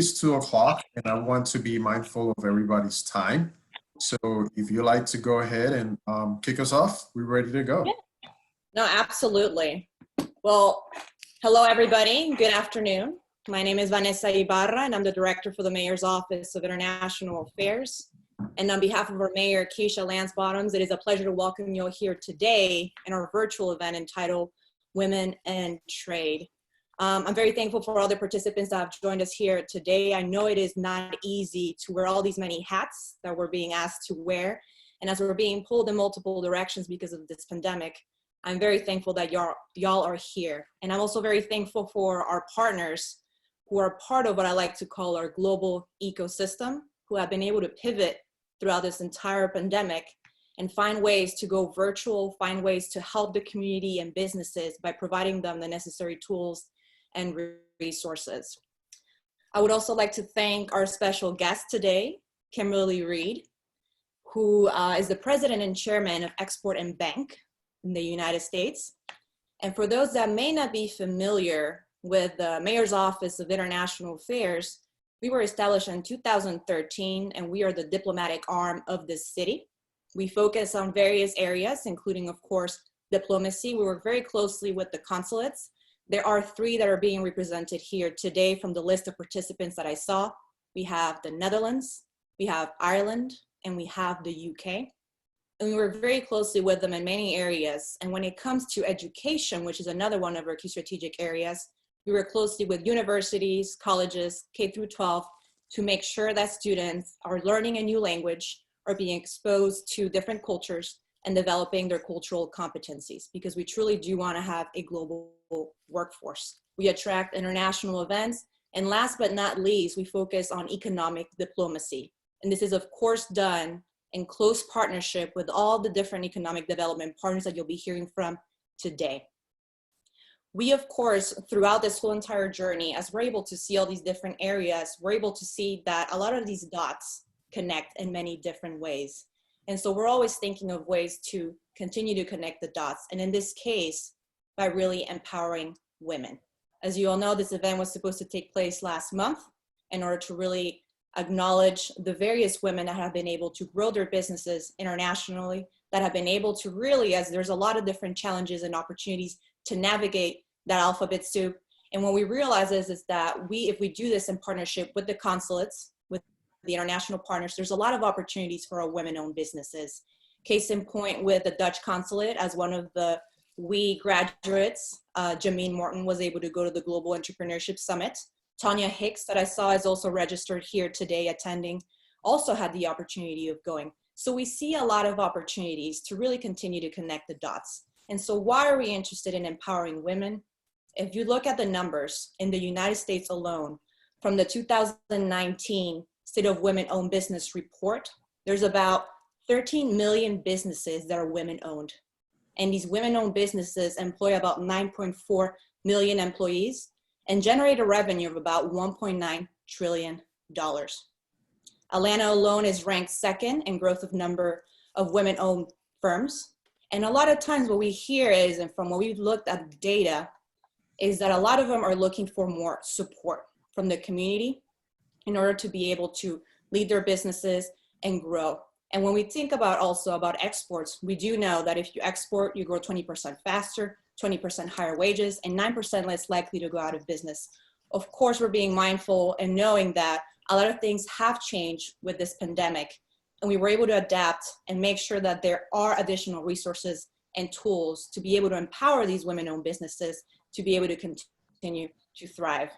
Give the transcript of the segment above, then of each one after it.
It's 2 o'clock and I want to be mindful of everybody's time. So if you like to go ahead and kick us off, we're ready to go. Yeah. No, absolutely. Well, hello everybody. Good afternoon. My name is Vanessa Ibarra and I'm the director for the Mayor's Office of International Affairs. And on behalf of our Mayor, Keisha Lance Bottoms, it is a pleasure to welcome you here today in our virtual event entitled Women and Trade. I'm very thankful for all the participants that have joined us here today. I know it is not easy to wear all these many hats that we're being asked to wear. And as we're being pulled in multiple directions because of this pandemic, I'm very thankful that y'all are here. And I'm also very thankful for our partners who are part of what I like to call our global ecosystem, who have been able to pivot throughout this entire pandemic and find ways to go virtual, find ways to help the community and businesses by providing them the necessary tools and resources. I would also like to thank our special guest today, Kimberly Reed, who is the president and chairman of Export and Bank in the United States. And for those that may not be familiar with the Mayor's Office of International Affairs, we were established in 2013 and we are the diplomatic arm of this city. We focus on various areas, including, of course, diplomacy. We work very closely with the consulates. There are 3 that are being represented here today from the list of participants that I saw. We have the Netherlands, we have Ireland, and we have the UK. And we work very closely with them in many areas. And when it comes to education, which is another one of our key strategic areas, we work closely with universities, colleges, K through 12, to make sure that students are learning a new language, are being exposed to different cultures, and developing their cultural competencies, because we truly do want to have a global workforce. We attract international events, and last but not least, we focus on economic diplomacy. And this is of course done in close partnership with all the different economic development partners that you'll be hearing from today. We, of course, throughout this whole entire journey, as we're able to see all these different areas, we're able to see that a lot of these dots connect in many different ways. And so we're always thinking of ways to continue to connect the dots. And in this case, by really empowering women. As you all know, this event was supposed to take place last month in order to really acknowledge the various women that have been able to grow their businesses internationally, that have been able to really, as there's a lot of different challenges and opportunities to navigate that alphabet soup. And what we realize is that if we do this in partnership with the consulates, with the international partners, there's a lot of opportunities for our women-owned businesses. Case in point with the Dutch consulate, as one of the WE graduates, Jameen Morton was able to go to the Global Entrepreneurship Summit. Tanya Hicks, that I saw is also registered here today attending, also had the opportunity of going. So we see a lot of opportunities to really continue to connect the dots. And so why are we interested in empowering women? If you look at the numbers in the United States alone, from the 2019 State of Women-Owned Business Report, there's about 13 million businesses that are women-owned. And these women-owned businesses employ about 9.4 million employees and generate a revenue of about $1.9 trillion. Atlanta alone is ranked 2nd in growth of number of women-owned firms. And a lot of times what we hear is, and from what we've looked at the data, is that a lot of them are looking for more support from the community in order to be able to lead their businesses and grow. And when we think also about exports, we do know that if you export, you grow 20% faster, 20% higher wages, and 9% less likely to go out of business. Of course, we're being mindful and knowing that a lot of things have changed with this pandemic, and we were able to adapt and make sure that there are additional resources and tools to be able to empower these women-owned businesses to be able to continue to thrive.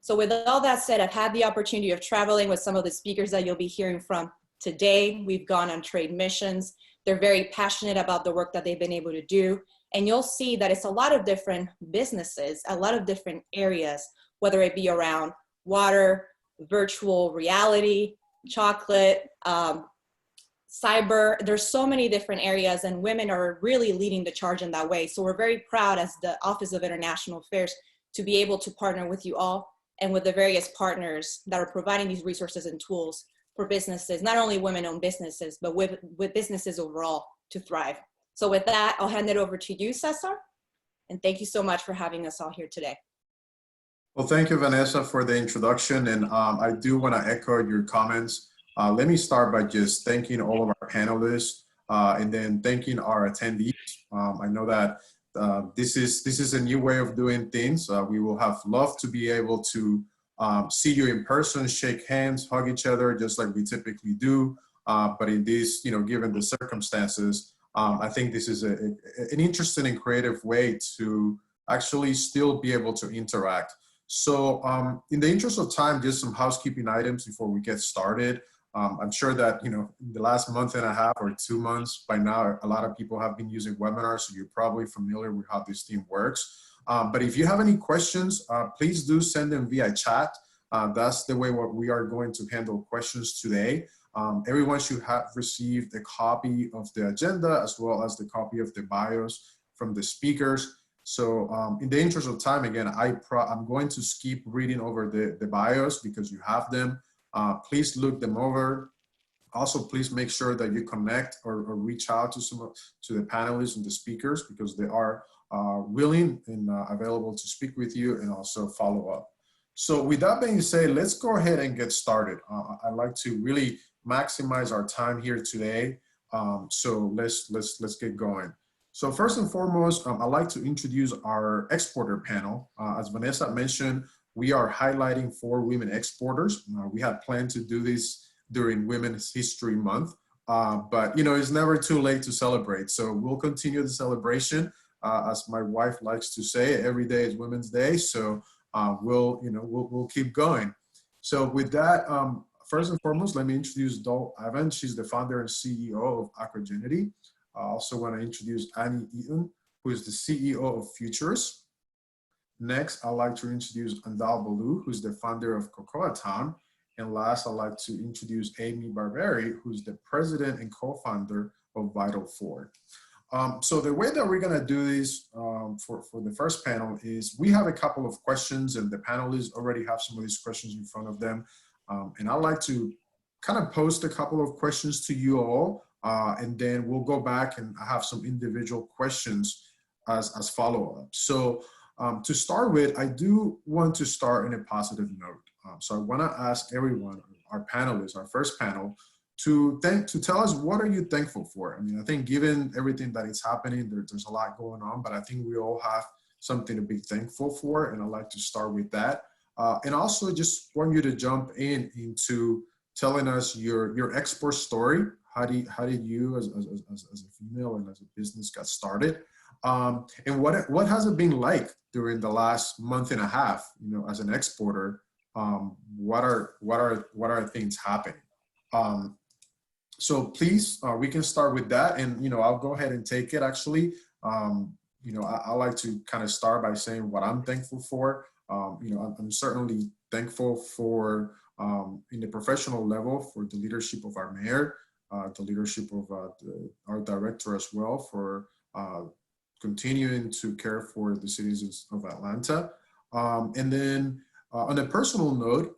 So with all that said, I've had the opportunity of traveling with some of the speakers that you'll be hearing from today. We've gone on trade missions. They're very passionate about the work that they've been able to do. And you'll see that it's a lot of different businesses, a lot of different areas, whether it be around water, virtual reality, chocolate, cyber. There's so many different areas, and women are really leading the charge in that way. So we're very proud as the Office of International Affairs to be able to partner with you all and with the various partners that are providing these resources and tools for businesses, not only women-owned businesses, but with businesses overall to thrive. So with that, I'll hand it over to you, Cesar, and thank you so much for having us all here today. Well, thank you, Vanessa, for the introduction. And I do want to echo your comments. Let me start by just thanking all of our panelists and then thanking our attendees. I know that this is a new way of doing things. We will have loved to be able to see you in person, shake hands, hug each other, just like we typically do. But in this, given the circumstances, I think this is an interesting and creative way to actually still be able to interact. So in the interest of time, just some housekeeping items before we get started. I'm sure that, in the last month and a half or 2 months by now, a lot of people have been using webinars, so you're probably familiar with how this thing works. But if you have any questions, please do send them via chat. That's the way what we are going to handle questions today. Everyone should have received a copy of the agenda as well as the copy of the bios from the speakers. So in the interest of time, again, I'm going to skip reading over the bios because you have them. Please look them over. Also, please make sure that you connect or reach out to the panelists and the speakers because they are willing and available to speak with you and also follow up. So with that being said, let's go ahead and get started. I'd like to really maximize our time here today. So let's get going. So first and foremost, I'd like to introduce our exporter panel. As Vanessa mentioned, we are highlighting 4 women exporters. We had planned to do this during Women's History Month, but it's never too late to celebrate. So we'll continue the celebration. As my wife likes to say, every day is Women's Day. So we'll keep going. So with that, first and foremost, let me introduce Daryl Evans. She's the founder and CEO of Augmented. I also want to introduce Annie Eaton, who is the CEO of Futures. Next, I'd like to introduce Andal Baloo, who's the founder of Cocoa Town. And last, I'd like to introduce Amy Barberi, who's the president and co-founder of Vital Ford. So the way that we're going to do this for the first panel is we have a couple of questions and the panelists already have some of these questions in front of them. And I'd like to kind of post a couple of questions to you all. And then we'll go back and have some individual questions as follow-up. So to start with, I do want to start in a positive note. So I want to ask everyone, our panelists, our first panel, to tell us what are you thankful for? I mean, I think given everything that is happening, there's a lot going on, but I think we all have something to be thankful for, and I'd like to start with that. And also just want you to jump into telling us your export story. How did you as a female and as a business got started? And what has it been like during the last month and a half, as an exporter? What are things happening? So please, we can start with that, and I'll go ahead and take it actually. I like to kind of start by saying what I'm thankful for. I'm certainly thankful for in the professional level for the leadership of our mayor, the leadership of our director as well for continuing to care for the citizens of Atlanta. And then on a personal note,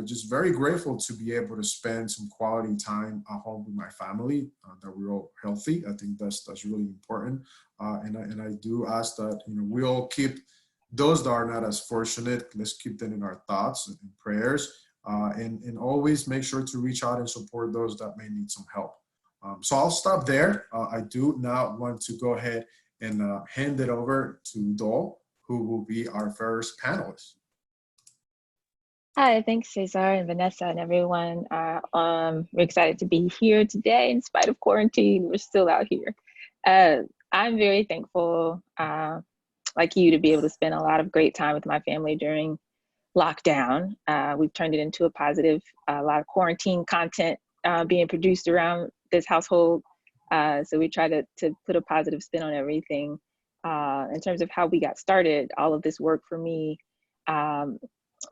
just very grateful to be able to spend some quality time at home with my family, that we're all healthy. I think that's really important. And I do ask that, we all keep those that are not as fortunate, let's keep them in our thoughts and prayers. And always make sure to reach out and support those that may need some help. So I'll stop there. I do now want to go ahead and hand it over to Dol, who will be our first panelist. Hi, thanks Cesar and Vanessa and everyone. We're excited to be here today in spite of quarantine. We're still out here. I'm very thankful, like you, to be able to spend a lot of great time with my family during lockdown. We've turned it into a positive, a lot of quarantine content being produced around this household. So we try to put a positive spin on everything. In terms of how we got started, all of this work for me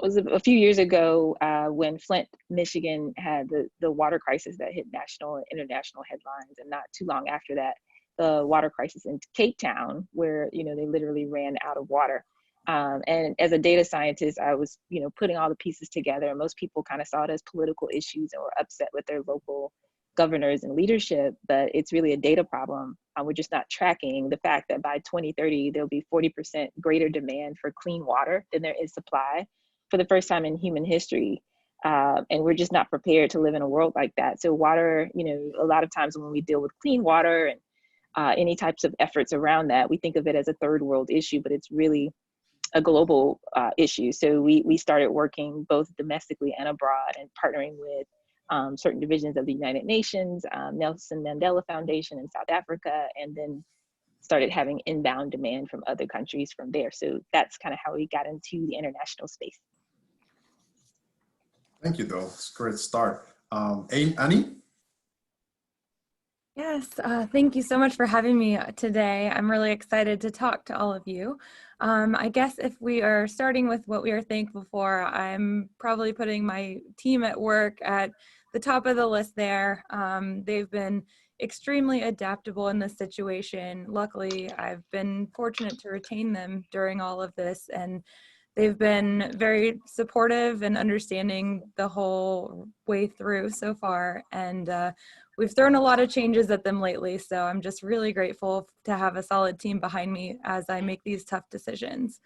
was a few years ago when Flint, Michigan had the water crisis that hit national and international headlines. And not too long after that, the water crisis in Cape Town, where they literally ran out of water. And as a data scientist, I was putting all the pieces together, and most people kind of saw it as political issues and were upset with their local governors and leadership, but it's really a data problem. We're just not tracking the fact that by 2030, there'll be 40% greater demand for clean water than there is supply for the first time in human history. And we're just not prepared to live in a world like that. So water, you know, a lot of times when we deal with clean water and any types of efforts around that, we think of it as a third world issue, but it's really a global issue. So we started working both domestically and abroad and partnering with certain divisions of the United Nations, Nelson Mandela Foundation in South Africa, and then started having inbound demand from other countries from there. So that's kind of how we got into the international space. Thank you, though. It's a great start. Annie? Yes, thank you so much for having me today. I'm really excited to talk to all of you. I guess if we are starting with what we are thankful for, I'm probably putting my team at work at the top of the list there. They've been extremely adaptable in this situation. Luckily, I've been fortunate to retain them during all of this, and they've been very supportive and understanding the whole way through so far. And we've thrown a lot of changes at them lately. So I'm just really grateful to have a solid team behind me as I make these tough decisions.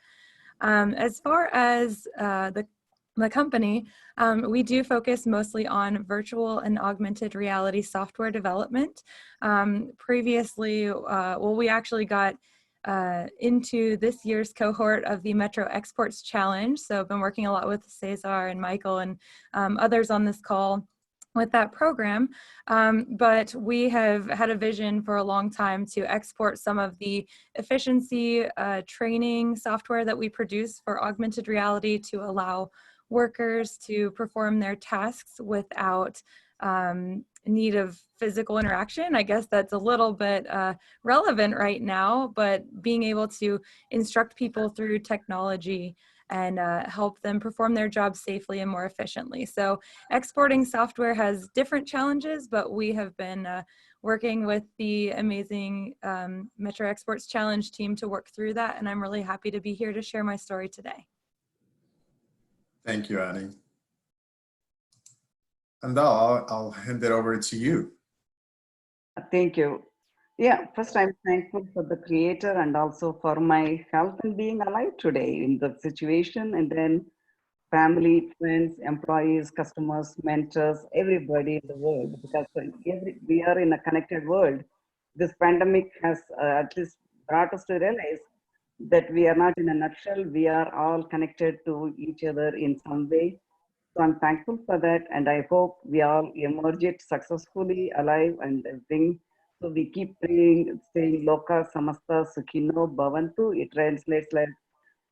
As far as the company, we do focus mostly on virtual and augmented reality software development. Previously, we actually got into this year's cohort of the Metro Exports Challenge. So I've been working a lot with Cesar and Michael and others on this call with that program. But we have had a vision for a long time to export some of the efficiency training software that we produce for augmented reality to allow workers to perform their tasks without need of physical interaction. I guess that's a little bit relevant right now, but being able to instruct people through technology and help them perform their jobs safely and more efficiently. So exporting software has different challenges, but we have been working with the amazing Metro Exports Challenge team to work through that, and I'm really happy to be here to share my story today. Thank you, Annie. And now I'll hand it over to you. Thank you. Yeah, first I'm thankful for the creator and also for my health and being alive today in the situation, and then family, friends, employees, customers, mentors, everybody in the world, because we are in a connected world. This pandemic has at least brought us to realize that we are not in a nutshell, we are all connected to each other in some way. So I'm thankful for that, and I hope we all emerge it successfully, alive, and everything. So we keep praying, saying Loka Samasta Sukhino Bhavantu. It translates like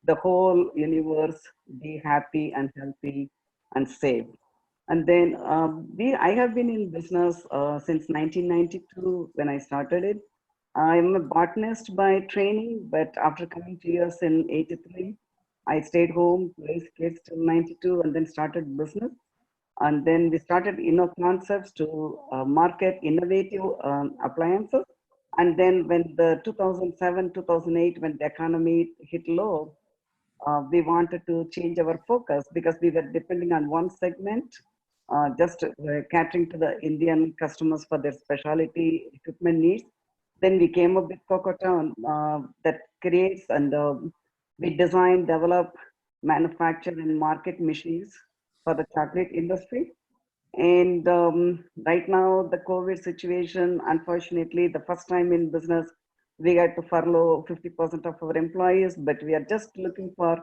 the whole universe be happy and healthy and safe. And then I have been in business since 1992 when I started it. I'm a botanist by training, but after coming to US in 83, I stayed home, raised kids till 92, and then started business. And then we started Concepts to market innovative appliances. And then when the 2007, 2008, when the economy hit low, we wanted to change our focus because we were depending on one segment, just catering to the Indian customers for their specialty equipment needs. Then we came up with Cocotown that creates and we design, develop, manufacture, and market machines for the chocolate industry. And right now, the COVID situation, unfortunately, the first time in business, we had to furlough 50% of our employees, but we are just looking for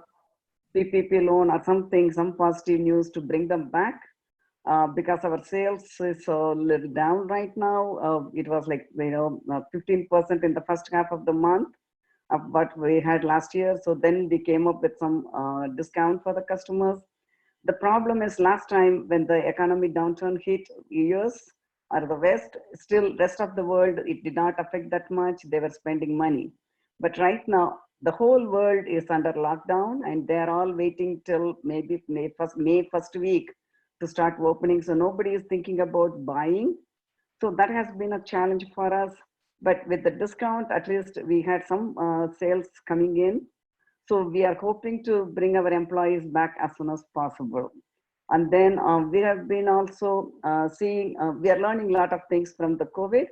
PPP loan or something, some positive news to bring them back. Because our sales is a little down right now. It was like 15% in the first half of the month, what we had last year. So then we came up with some discount for the customers. The problem is last time when the economic downturn hit US or the West, still rest of the world, it did not affect that much. They were spending money. But right now, the whole world is under lockdown and they're all waiting till maybe May first week to start opening. So nobody is thinking about buying. So that has been a challenge for us. But with the discount, at least we had some sales coming in. So we are hoping to bring our employees back as soon as possible. And then we have been also we are learning a lot of things from the COVID,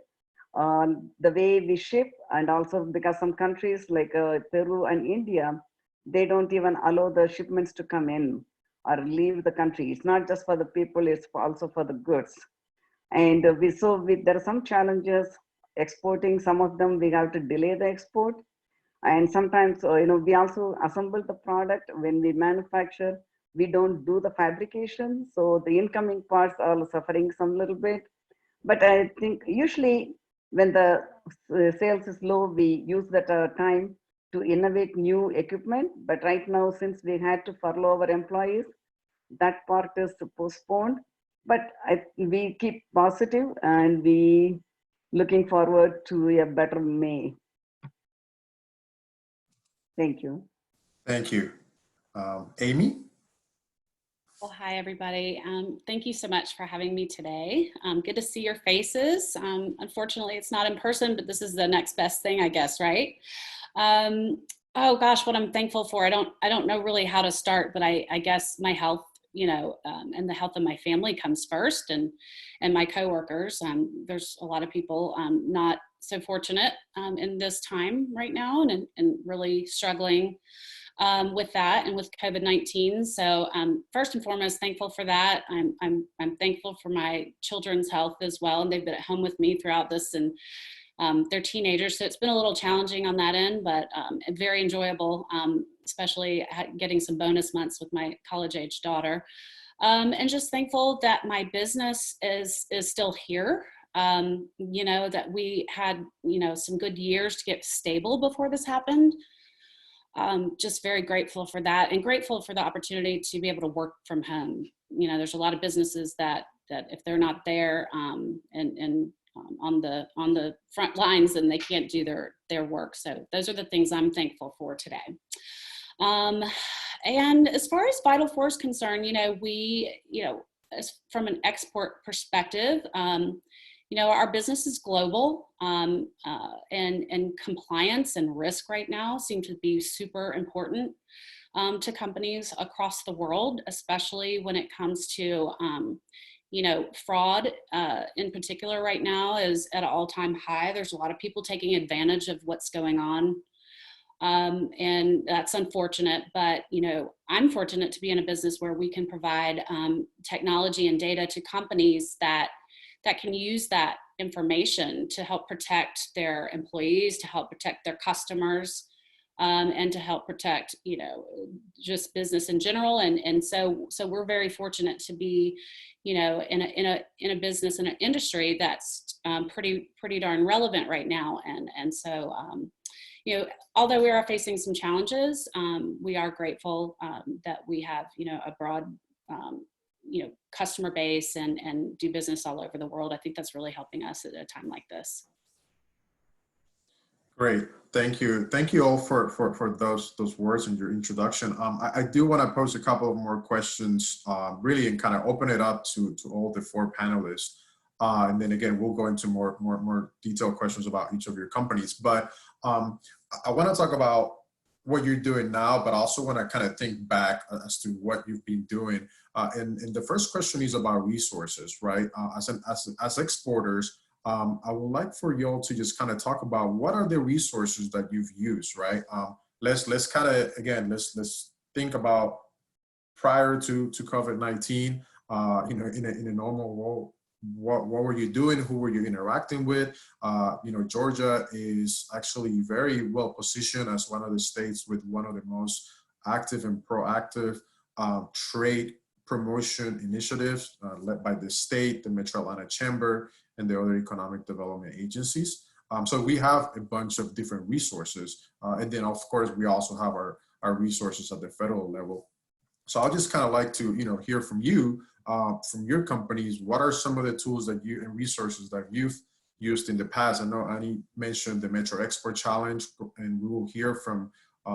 the way we ship, and also because some countries like Peru and India, they don't even allow the shipments to come in or leave the country. It's not just for the people, it's also for the goods. And there are some challenges exporting. Some of them we have to delay the export. And sometimes, we also assemble the product. When we manufacture, we don't do the fabrication. So the incoming parts are suffering some little bit. But I think usually when the sales is low, we use that time to innovate new equipment. But right now, since we had to furlough our employees, that part is postponed. But we keep positive and we looking forward to a better May. Thank you. Thank you. Amy? Well, hi, everybody. Thank you so much for having me today. Good to see your faces. Unfortunately, it's not in person, but this is the next best thing, I guess, right? Oh gosh, what I'm thankful for. I don't know really how to start, but I guess my health, and the health of my family comes first, and my coworkers. There's a lot of people not so fortunate in this time right now, and really struggling with that and with COVID-19. So first and foremost, thankful for that. I'm thankful for my children's health as well, and they've been at home with me throughout this, and they're teenagers, so it's been a little challenging on that end, but very enjoyable, especially getting some bonus months with my college-age daughter. And just thankful that my business is still here. That we had, some good years to get stable before this happened. Just very grateful for that, and grateful for the opportunity to be able to work from home. There's a lot of businesses that if they're not there and on the front lines, then they can't do their work. So those are the things I'm thankful for today. And as far as Vital Four is concerned, we, from an export perspective, our business is global, and compliance and risk right now seem to be super important to companies across the world, especially when it comes to, fraud in particular right now is at an all-time high. There's a lot of people taking advantage of what's going on. And that's unfortunate, but, I'm fortunate to be in a business where we can provide technology and data to companies that can use that information to help protect their employees, to help protect their customers, and to help protect, just business in general. And so we're very fortunate to be, in a business, in an industry that's pretty darn relevant right now. And so, although we are facing some challenges, we are grateful that we have, a broad, customer base and do business all over the world. I think that's really helping us at a time like this. Great. Thank you. Thank you all for those words in your introduction. I do want to pose a couple of more questions, really, and kind of open it up to all the four panelists. And then again, we'll go into more detailed questions about each of your companies. But I want to talk about what you're doing now, but also want to kind of think back as to what you've been doing. And the first question is about resources, right? As exporters, I would like for y'all to just kind of talk about what are the resources that you've used, right? Let's kind of, again, let's think about prior to COVID-19, in a normal world. What were you doing? Who were you interacting with? Georgia is actually very well positioned as one of the states with one of the most active and proactive trade promotion initiatives led by the state, the Metro Atlanta Chamber, and the other economic development agencies. So we have a bunch of different resources. And then of course, we also have our resources at the federal level. So I'll just kind of like to, hear from you, from your companies. What are some of the tools and resources that you've used in the past? I know Annie mentioned the Metro Export Challenge, and we will hear from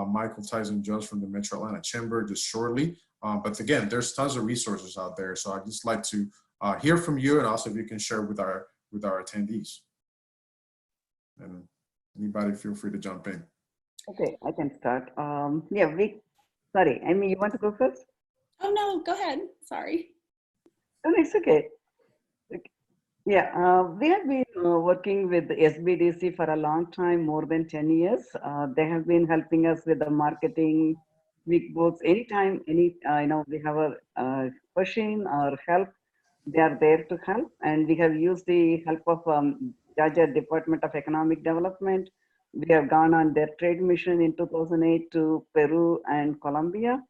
Michael Tyson-Jones from the Metro Atlanta Chamber just shortly. But again, there's tons of resources out there. So I'd just like to hear from you, and also if you can share with our attendees. And anybody feel free to jump in. Okay, I can start. Sorry, Amy, you want to go first? Oh no, go ahead. Sorry. No, it's okay. Yeah, we have been working with the SBDC for a long time, more than 10 years. They have been helping us with the marketing, week books, anytime, we have a question or help, they are there to help. And we have used the help of Georgia Department of Economic Development. We have gone on their trade mission in 2008 to Peru and Colombia.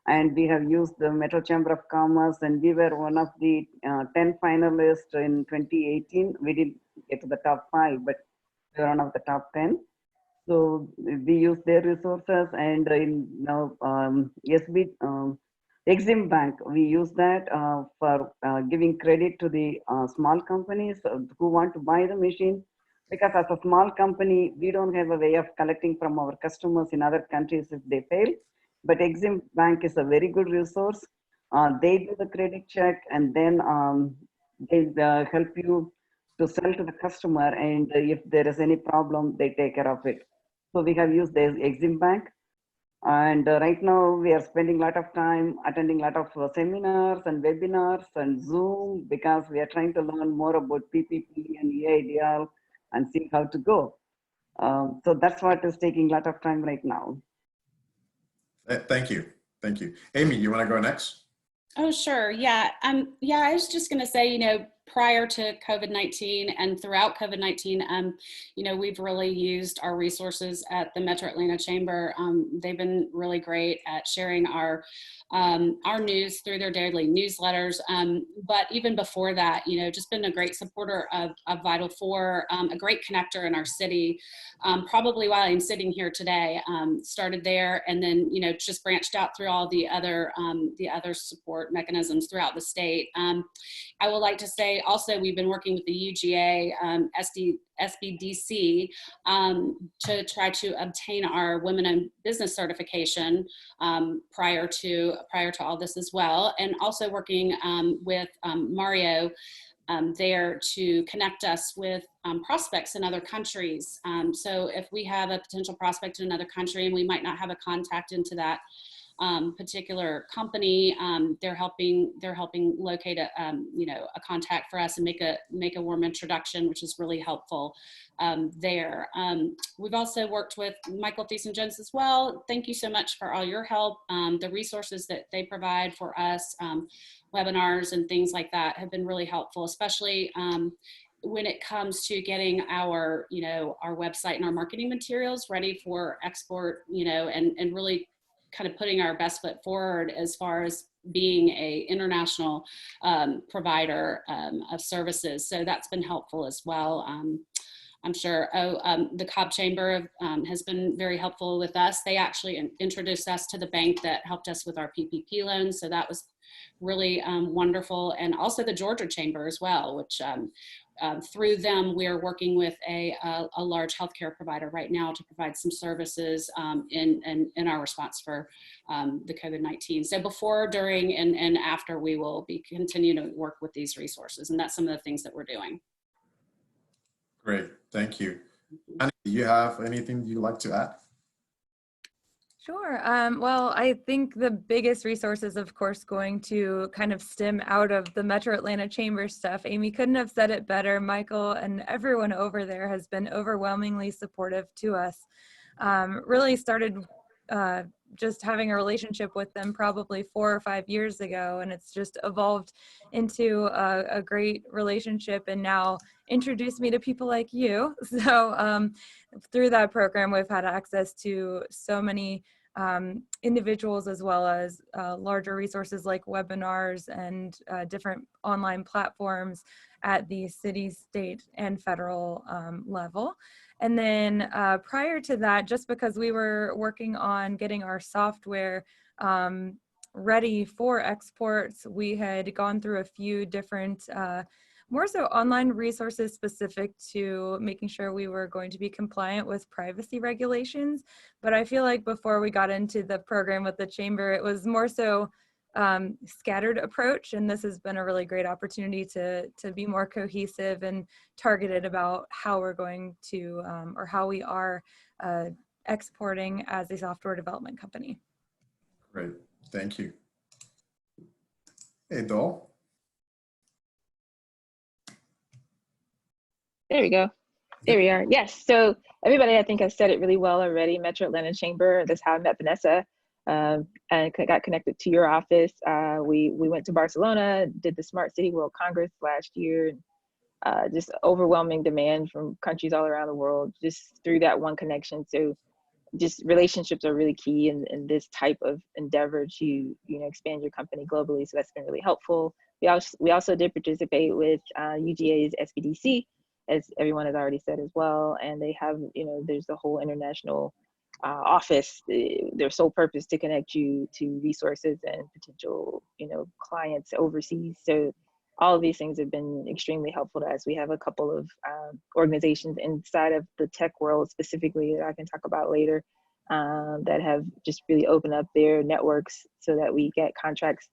And we have used the Metro Chamber of Commerce, and we were one of the 10 finalists in 2018. We didn't get to the top 5, but we were one of the top 10. So we use their resources, and in now SB Exim Bank, we use that for giving credit to the small companies who want to buy the machine. Because as a small company, we don't have a way of collecting from our customers in other countries if they fail. But Exim Bank is a very good resource. They do the credit check, and then they help you to sell to the customer. And if there is any problem, they take care of it. So we have used the Exim Bank. And right now we are spending a lot of time attending a lot of seminars and webinars and Zoom, because we are trying to learn more about PPP and EIDL and see how to go. So that's what is taking a lot of time right now. Thank you. Thank you. Amy, you want to go next? Oh, sure. Yeah. Yeah, I was just going to say, prior to COVID-19 and throughout COVID-19, we've really used our resources at the Metro Atlanta Chamber. They've been really great at sharing our news through their daily newsletters. But even before that, just been a great supporter of Vital 4, a great connector in our city. Probably while I'm sitting here today, started there, and then, just branched out through all the other support mechanisms throughout the state. I would like to say also, we've been working with the UGA, SBDC to try to obtain our women-owned business certification prior to all this as well, and also working with Mario there to connect us with prospects in other countries. So if we have a potential prospect in another country and we might not have a contact into that particular company, they're helping locate a contact for us and make a warm introduction, which is really helpful there. We've also worked with Michael Thiessen Jones as well. Thank you so much for all your help. The resources that they provide for us, webinars and things like that, have been really helpful, especially when it comes to getting our website and our marketing materials ready for export, and really kind of putting our best foot forward as far as being a international provider of services. So that's been helpful as well. I'm sure the Cobb Chamber has been very helpful with us. They actually introduced us to the bank that helped us with our PPP loans. So that was really wonderful. And also the Georgia Chamber as well, which through them, we're working with a large healthcare provider right now to provide some services in our response for the COVID-19. So before, during, and after, we will be continuing to work with these resources. And that's some of the things that we're doing. Great, thank you. Annie, do you have anything you'd like to add? Sure. Well, I think the biggest resource is, of course, going to kind of stem out of the Metro Atlanta Chamber stuff. Amy couldn't have said it better. Michael and everyone over there has been overwhelmingly supportive to us. Really started just having a relationship with them probably 4 or 5 years ago, and it's just evolved into a great relationship, and now introduced me to people like you. So through that program, we've had access to so many individuals, as well as larger resources like webinars and different online platforms at the city, state, and federal level. And then prior to that, just because we were working on getting our software ready for exports, we had gone through a few different more so online resources specific to making sure we were going to be compliant with privacy regulations. But I feel like before we got into the program with the Chamber, it was more so scattered approach, and this has been a really great opportunity to be more cohesive and targeted about how we're going to or how we are exporting as a software development company. Great, thank you. Hey, Dol. There we go. There we are. Yes. So everybody, I think, has said it really well already. Metro Atlanta Chamber. That's how I met Vanessa, and got connected to your office. We went to Barcelona, did the Smart City World Congress last year. Just overwhelming demand from countries all around the world, just through that one connection. So just relationships are really key in this type of endeavor to expand your company globally. So that's been really helpful. We also did participate with UGA's SBDC, as everyone has already said as well. And they have, there's the whole international office, their sole purpose to connect you to resources and potential, clients overseas. So all of these things have been extremely helpful to us. We have a couple of organizations inside of the tech world specifically that I can talk about later that have just really opened up their networks so that we get contracts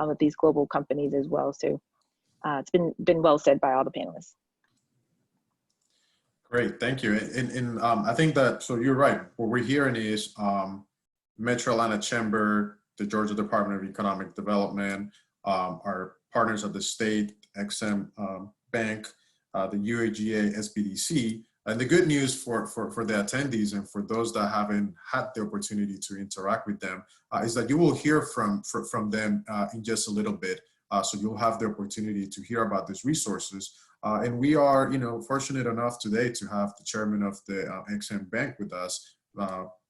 with these global companies as well. So it's been well said by all the panelists. Great, thank you. And I think that, so you're right. What we're hearing is Metro Atlanta Chamber, the Georgia Department of Economic Development, our partners at the state, XM Bank, the UAGA, SBDC. And the good news for the attendees and for those that haven't had the opportunity to interact with them is that you will hear from them in just a little bit. So you'll have the opportunity to hear about these resources. And we are, fortunate enough today to have the chairman of the XM Bank with us,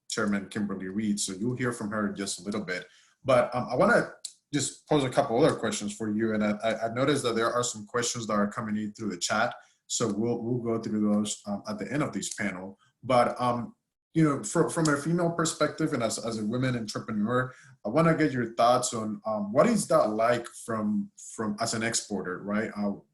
Chairman Kimberly Reed. So you'll hear from her in just a little bit. But I want to just pose a couple other questions for you. And I noticed that there are some questions that are coming in through the chat. So we'll go through those at the end of this panel. But from a female perspective and as a women entrepreneur, I want to get your thoughts on what is that like from as an exporter, right?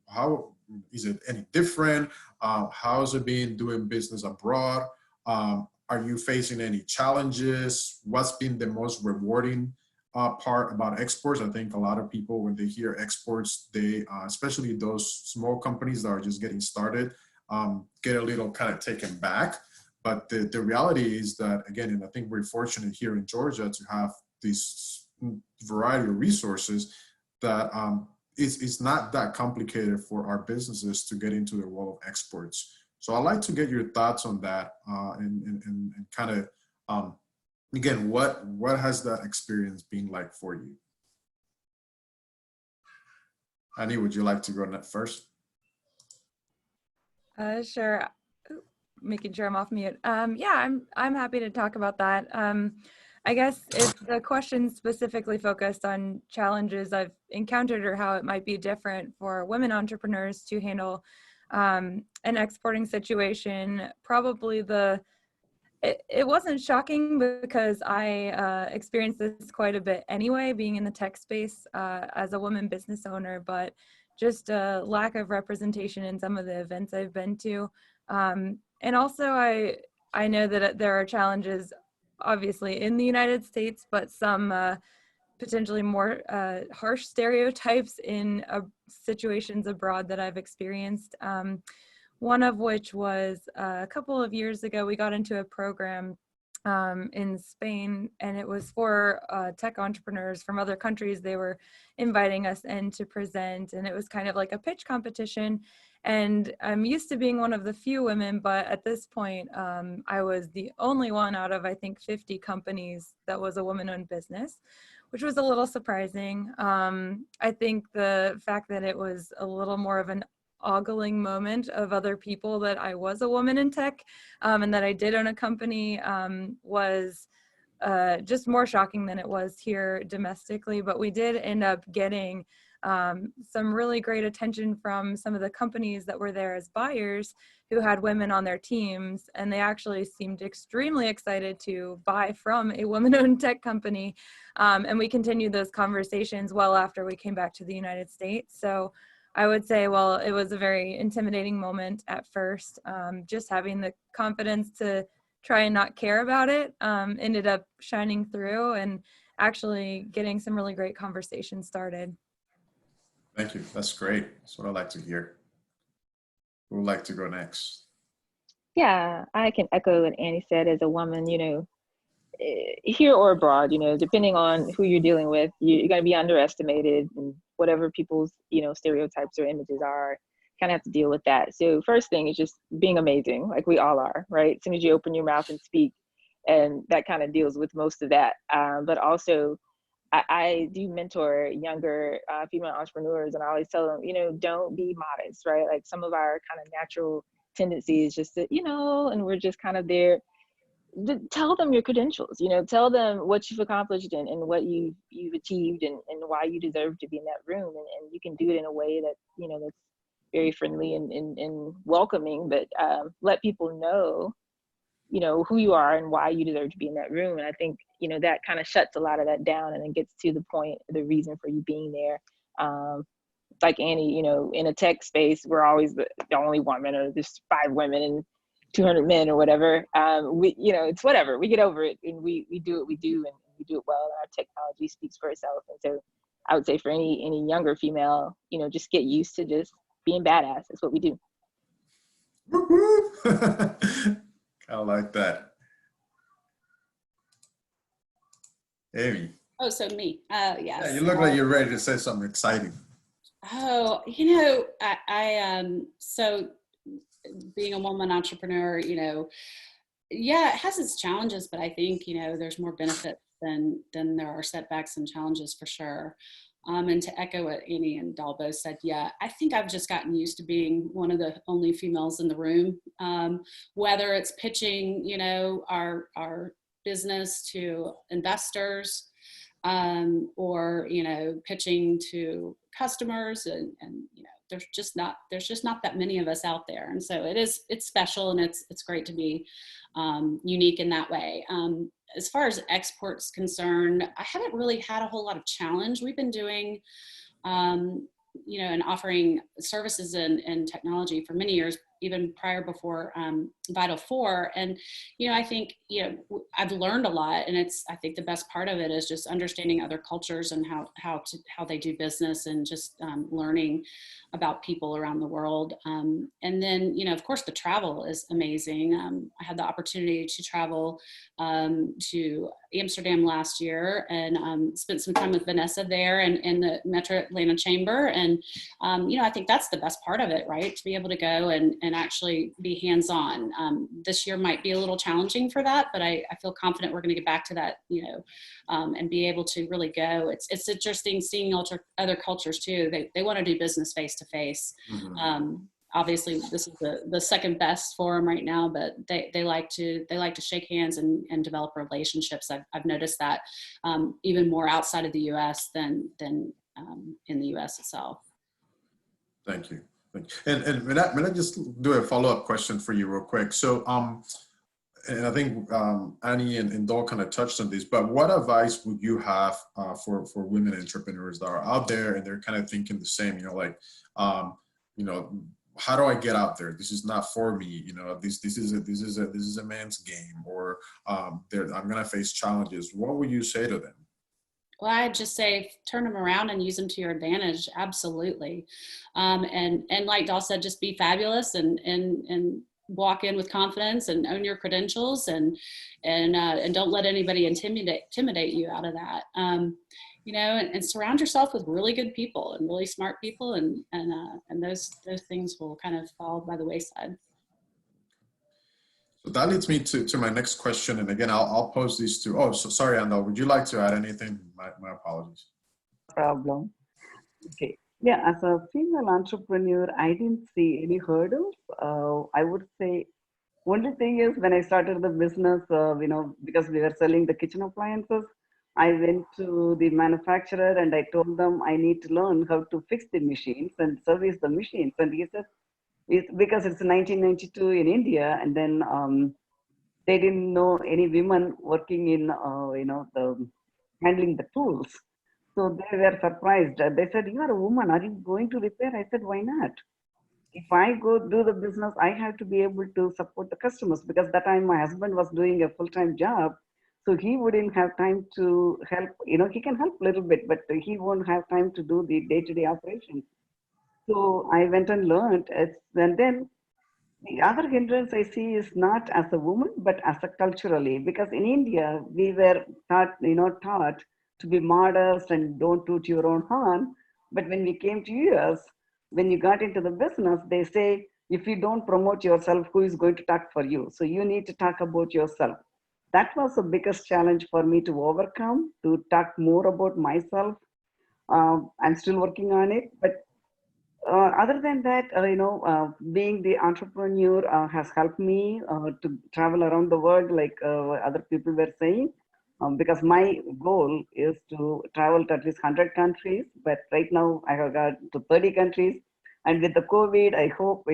How is it any different? How's it been doing business abroad? Are you facing any challenges? What's been the most rewarding part about exports? I think a lot of people, when they hear exports, they, especially those small companies that are just getting started, get a little kind of taken back. But the reality is that, again, and I think we're fortunate here in Georgia to have this variety of resources that it's not that complicated for our businesses to get into the world of exports. So I'd like to get your thoughts on that and kind of, again, what has that experience been like for you? Annie, would you like to go next first? Sure. Making sure I'm off mute. Yeah, I'm happy to talk about that. I guess if the question specifically focused on challenges I've encountered or how it might be different for women entrepreneurs to handle an exporting situation, probably it wasn't shocking because I experienced this quite a bit anyway, being in the tech space as a woman business owner, but just a lack of representation in some of the events I've been to. And also I know that there are challenges obviously in the United States, but some potentially more harsh stereotypes in situations abroad that I've experienced. One of which was a couple of years ago, we got into a program in Spain, and it was for tech entrepreneurs from other countries. They were inviting us in to present, and it was kind of like a pitch competition. And I'm used to being one of the few women, but at this point, I was the only one out of, I think, 50 companies that was a woman-owned business, which was a little surprising. I think the fact that it was a little more of an ogling moment of other people that I was a woman in tech and that I did own a company was just more shocking than it was here domestically. But we did end up getting some really great attention from some of the companies that were there as buyers who had women on their teams, and they actually seemed extremely excited to buy from a woman-owned tech company. And we continued those conversations well after we came back to the United States. So I would say, well, it was a very intimidating moment at first. Just having the confidence to try and not care about it ended up shining through and actually getting some really great conversations started. Thank you. That's great. That's what I like to hear. Who would like to go next? Yeah, I can echo what Annie said. As a woman, here or abroad, depending on who you're dealing with, you're going to be underestimated. And whatever people's, stereotypes or images are, kind of have to deal with that. So first thing is just being amazing, like we all are, right? As soon as you open your mouth and speak, and that kind of deals with most of that. But also, I do mentor younger female entrepreneurs, and I always tell them, don't be modest, right? Like some of our kind of natural tendency is just that, and we're just kind of there. Tell them your credentials, tell them what you've accomplished and what you've achieved and why you deserve to be in that room. And you can do it in a way that, that's very friendly and welcoming, but let people know, who you are and why you deserve to be in that room. And I think, that kind of shuts a lot of that down and then gets to the point, the reason for you being there. Like Annie, in a tech space, we're always the only woman, or there's 5 women and 200 men or whatever. It's whatever, we get over it and we do what we do, and we do it well, and our technology speaks for itself. And so I would say for any younger female, just get used to just being badass. That's what we do. I like that. Amy. Oh, so me. Yes. Yeah, you look like you're ready to say something exciting. Oh, so being a woman entrepreneur, yeah, it has its challenges, but I think, there's more benefits than there are setbacks and challenges for sure. And to echo what Annie and Dahl both said, yeah, I think I've just gotten used to being one of the only females in the room, whether it's pitching, our business to investors, or, pitching to customers, and there's just not that many of us out there. And so it's special, and it's great to be unique in that way. As far as export's concerned, I haven't really had a whole lot of challenge. We've been doing, and offering services and technology for many years, even prior before Vital 4. And, I think, I've learned a lot, and I think the best part of it is just understanding other cultures and how they do business, and just learning about people around the world. And then, of course, the travel is amazing. I had the opportunity to travel to Amsterdam last year, and spent some time with Vanessa there and in the Metro Atlanta Chamber. And, I think that's the best part of it, right? To be able to go and actually be hands-on. This year might be a little challenging for that, but I feel confident we're going to get back to that, and be able to really go. It's interesting seeing other cultures too. They want to do business face to face. Obviously this is the second best forum right now, but they like to shake hands and develop relationships. I've noticed that even more outside of the US than in the US itself. Thank you. And may I just do a follow-up question for you real quick? So, and I think Annie and Dahl kind of touched on this, but what advice would you have for women entrepreneurs that are out there and they're kind of thinking the same, how do I get out there? This is not for me. This is a man's game, or I'm going to face challenges. What would you say to them? Well, I'd just say turn them around and use them to your advantage. Absolutely. And like Dahl said, just be fabulous and walk in with confidence and own your credentials, and don't let anybody intimidate you out of that. And surround yourself with really good people and really smart people, and those things will kind of fall by the wayside. So that leads me to my next question. And again, I'll pose these to, so sorry, Andal, would you like to add anything? My apologies. Problem. Okay. Yeah, as a female entrepreneur, I didn't see any hurdles. I would say only thing is when I started the business, because we were selling the kitchen appliances, I went to the manufacturer and I told them I need to learn how to fix the machines and service the machines. And he said, because it's 1992 in India, and then they didn't know any women working in, the handling the tools. So they were surprised. They said, "You are a woman. Are you going to repair?" I said, "Why not? If I go do the business, I have to be able to support the customers, because that time my husband was doing a full-time job. So he wouldn't have time to help. He can help a little bit, but he won't have time to do the day-to-day operations." So I went and learned. And then the other hindrance I see is not as a woman, but as a culturally, because in India, we were taught to be modest and don't toot your own horn. But when we came to US, when you got into the business, they say, if you don't promote yourself, who is going to talk for you? So you need to talk about yourself. That was the biggest challenge for me to overcome, to talk more about myself. I'm still working on it, but other than that, being the entrepreneur has helped me to travel around the world, like other people were saying, because my goal is to travel to at least 100 countries. But right now, I have got to 30 countries. And with the COVID, I hope,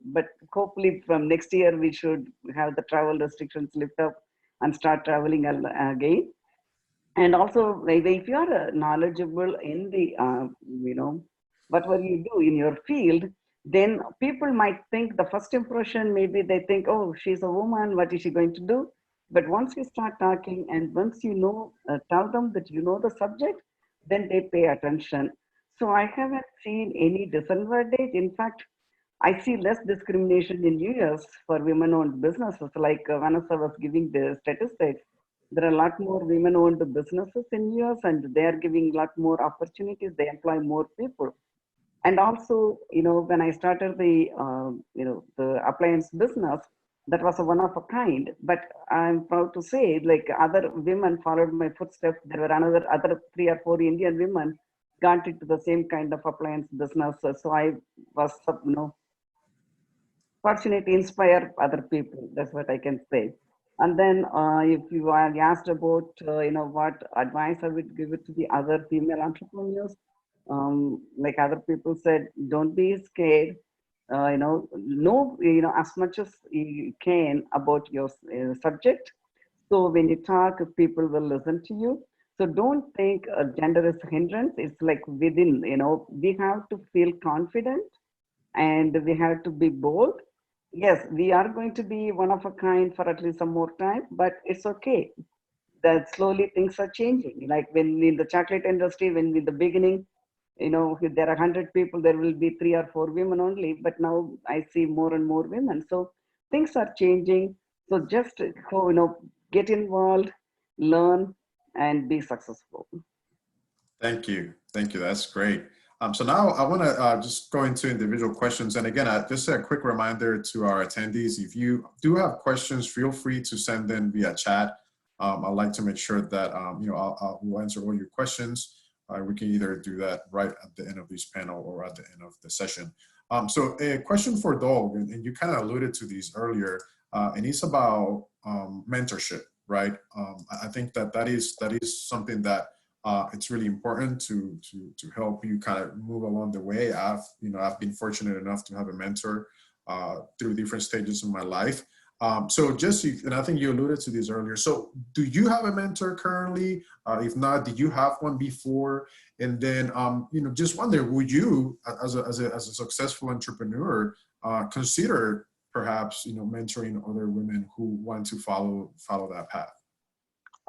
but hopefully from next year, we should have the travel restrictions lift up and start traveling again. And also, like, if you are knowledgeable in the, whatever you do in your field, then people might think the first impression, maybe they think, oh, she's a woman, what is she going to do? But once you start talking and once you know, tell them that you know the subject, then they pay attention. So I haven't seen any disadvantage. In fact, I see less discrimination in US for women-owned businesses. Like Vanessa was giving the statistics, there are a lot more women-owned businesses in US, and they are giving a lot more opportunities. They employ more people. And also, when I started the appliance business, that was a one of a kind. But I'm proud to say, like, other women followed my footsteps. There were other 3 or 4 Indian women got into the same kind of appliance business. So I was, fortunate to inspire other people. That's what I can say. And then, if you are asked about, what advice I would give it to the other female entrepreneurs, like other people said, don't be scared. Know, as much as you can about your subject. So when you talk, people will listen to you. So don't think gender is a hindrance. It's like within, we have to feel confident and we have to be bold. Yes, we are going to be one of a kind for at least some more time, but it's okay. That slowly things are changing. Like when in the chocolate industry, when in the beginning, if there are 100 people, there will be 3 or 4 women only. But now I see more and more women. So things are changing. So just get involved, learn, and be successful. Thank you. Thank you. That's great. So now I want to just go into individual questions. And again, just a quick reminder to our attendees, if you do have questions, feel free to send them via chat. I'd like to make sure that, we'll answer all your questions. We can either do that right at the end of this panel or at the end of the session. So a question for Dol, and you kind of alluded to these earlier, and it's about mentorship, right? I think that is something that it's really important to help you kind of move along the way. I've been fortunate enough to have a mentor through different stages of my life. So and I think you alluded to this earlier. So do you have a mentor currently? If not, did you have one before? And then, just wonder, would you, as a successful entrepreneur, consider perhaps, mentoring other women who want to follow that path?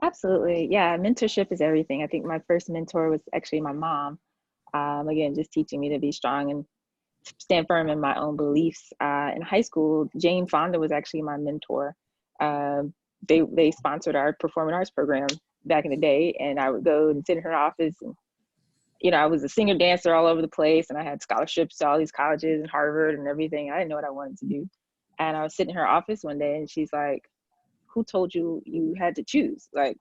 Absolutely. Yeah, mentorship is everything. I think my first mentor was actually my mom. Again, just teaching me to be strong and stand firm in my own beliefs. In high school, Jane Fonda was actually my mentor. They sponsored our performing arts program back in the day, and I would go and sit in her office. And I was a singer dancer all over the place, and I had scholarships to all these colleges and Harvard and everything. I didn't know what I wanted to do, and I was sitting in her office one day, and she's like, "Who told you you had to choose?" Like,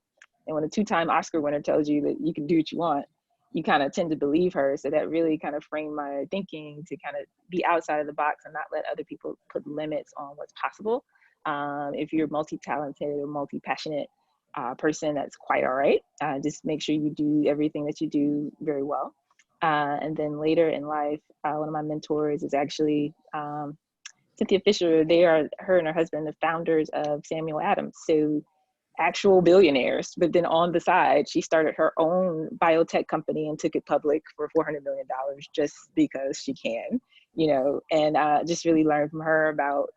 and when a 2-time Oscar winner tells you that you can do what you want, you kind of tend to believe her. So that really kind of framed my thinking to kind of be outside of the box and not let other people put limits on what's possible. If you're multi-talented or multi-passionate person, that's quite all right. Just make sure you do everything that you do very well. And then later in life, one of my mentors is actually Cynthia Fisher. Her and her husband, the founders of Samuel Adams. So actual billionaires, but then on the side, she started her own biotech company and took it public for $400 million just because she can, and just really learned from her about,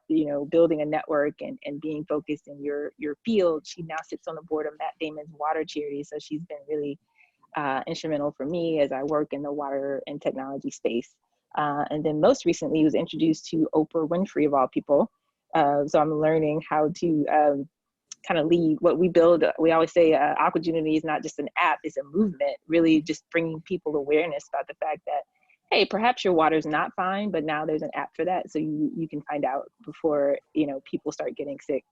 building a network and being focused in your field. She now sits on the board of Matt Damon's water charity. So she's been really instrumental for me as I work in the water and technology space. And then most recently was introduced to Oprah Winfrey of all people. So I'm learning how to kind of lead what we build. We always say Opportunity is not just an app, it's a movement, really just bringing people awareness about the fact that, hey, perhaps your water's not fine, but now there's an app for that. So you can find out before, people start getting sick.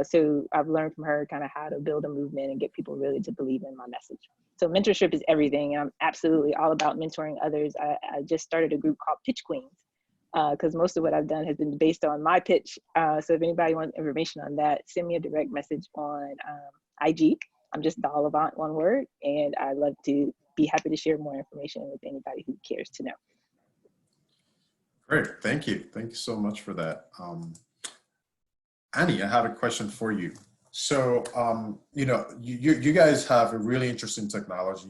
So I've learned from her kind of how to build a movement and get people really to believe in my message. So mentorship is everything. I'm absolutely all about mentoring others. I just started a group called Pitch Queens, because most of what I've done has been based on my pitch. So if anybody wants information on that, send me a direct message on IG. I'm just Doll Avant, one word, and I'd love to be happy to share more information with anybody who cares to know. Great, thank you. Thank you so much for that. Annie, I have a question for you. So, you guys have a really interesting technology,